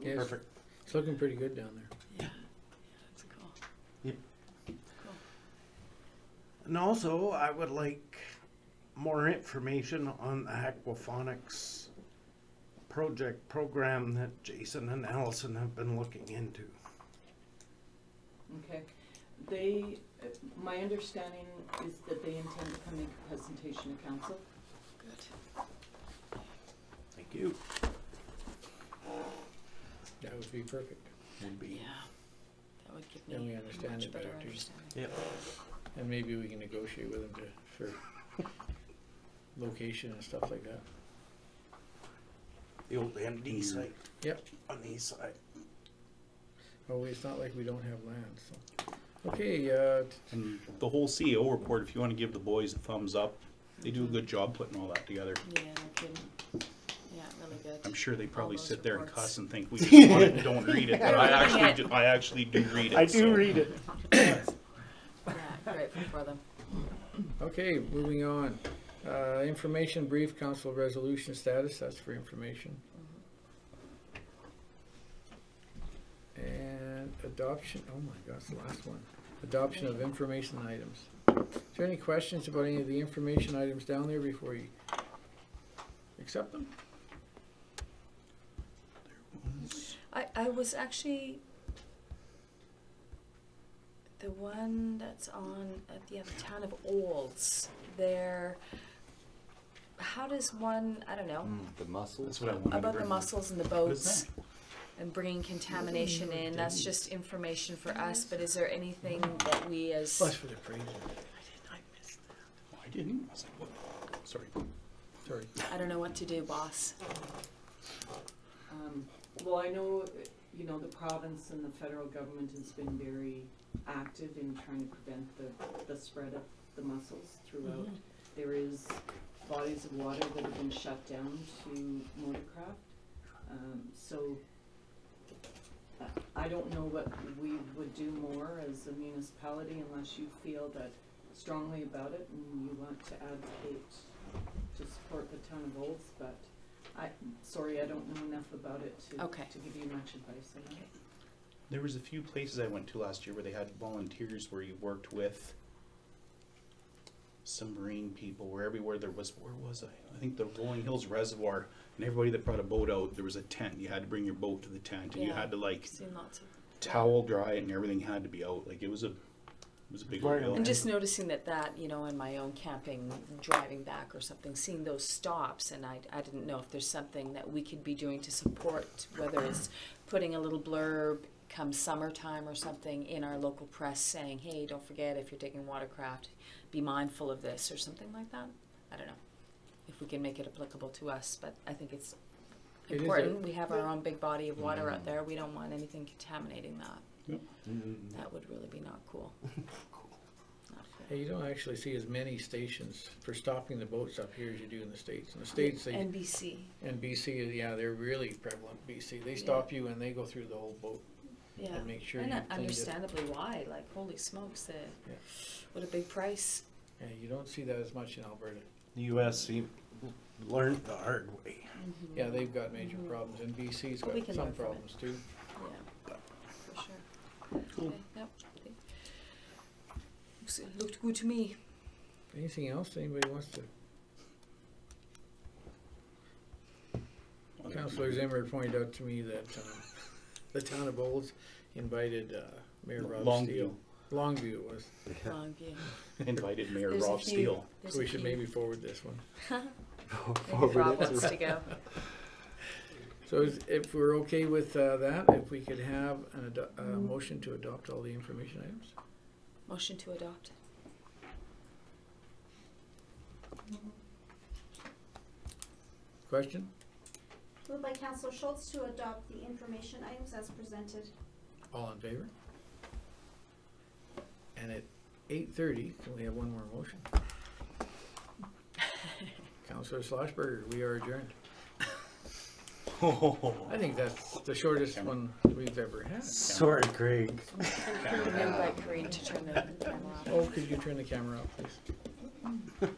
Yes. Perfect. It's looking pretty good down there. Yeah, that's cool. Yep. And also, I would like more information on the aquaponics program that Jason and Allison have been looking into. Okay. My understanding is that they intend to come make a presentation to council. Good. Thank you. That would be perfect. Would be. Yeah, that would give Then me we a understand much it better better too. understanding. Yep. And maybe we can negotiate with them for location and stuff like that. The old MD site. Yep. On the east side. Oh, it's not like we don't have land, so. Okay, And the whole CEO report, if you want to give the boys a thumbs up, they do a good job putting all that together. Yeah, no kidding. Yeah, really good. I'm sure they probably those sit there and reports. cuss and think we just want it and don't read it, but I actually do read it. I do so. read it. Yeah, grateful for them. okay, moving on. Information brief, council resolution status, that's for information. And adoption, oh my gosh, the last one. Adoption of information items. Is there any questions about any of the information items down there before you accept them? I was actually the one that's on at the town of Olds. There, how does one? I don't know The mussels. That's what I wanted to about the bring. mussels and the What is boats that? and bringing contamination in. That's just information for us. But is there anything that we as Plus for the appraiser. Oh, I didn't. I was like, what? Sorry. Sorry. I don't know what to do, boss. Well, I know, the province and the federal government has been very active in trying to prevent the spread of the mussels throughout. There is bodies of water that have been shut down to motorcraft. So I don't know what we would do more as a municipality unless you feel that strongly about it and you want to advocate to support the town of Olds, but I don't know enough about it to give you much advice on that. There was a few places I went to last year where they had volunteers where you worked with some marine people, where where was I? I think the Rolling Hills Reservoir, and everybody that brought a boat out, there was a tent. You had to bring your boat to the tent, and you had to Seen lots of towel dry it, and everything had to be out. Like it was a big deal. And just noticing that, in my own camping, driving back or something, seeing those stops, and I didn't know if there's something that we could be doing to support, whether it's putting a little blurb come summertime or something in our local press saying, hey, don't forget if you're taking watercraft, be mindful of this or something like that. I don't know if we can make it applicable to us, but I think it's important. We have our own big body of water out there. We don't want anything contaminating that. That would really be not cool. Not fair. Hey, you don't actually see as many stations for stopping the boats up here as you do in the States. In the States, they, And BC. and BC, yeah, they're really prevalent, BC. They stop you and they go through the whole boat. Yeah. And make sure and you cleaned it. understandably why, like, holy smokes, Yeah. what a big price. Yeah, you don't see that as much in Alberta. The US learned the hard way. Mm-hmm. Yeah, they've got major problems, and BC's Well, we got can some learn from it. problems too. Yeah, for sure. Okay, yep. Looked good to me. Anything else anybody wants to? Councillor Zimmer pointed out to me that the town of Olds invited Mayor Rob Longview. Steele. Longview it was. Longview. Invited Mayor There's a Rob few- Steele. there's So we a should few. maybe forward this one. Maybe Rob wants to go. So if we're okay with that, if we could have a motion to adopt all the information items? Motion to adopt. Question? Moved by Councillor Schultz to adopt the information items as presented. All in favor? And at 8:30, can we have one more motion? Councillor Schlossberger, we are adjourned. I think that's the shortest one we've ever had. Sorry, Craig. And can we invite Corinne to turn the camera off? Oh, could you turn the camera off, please?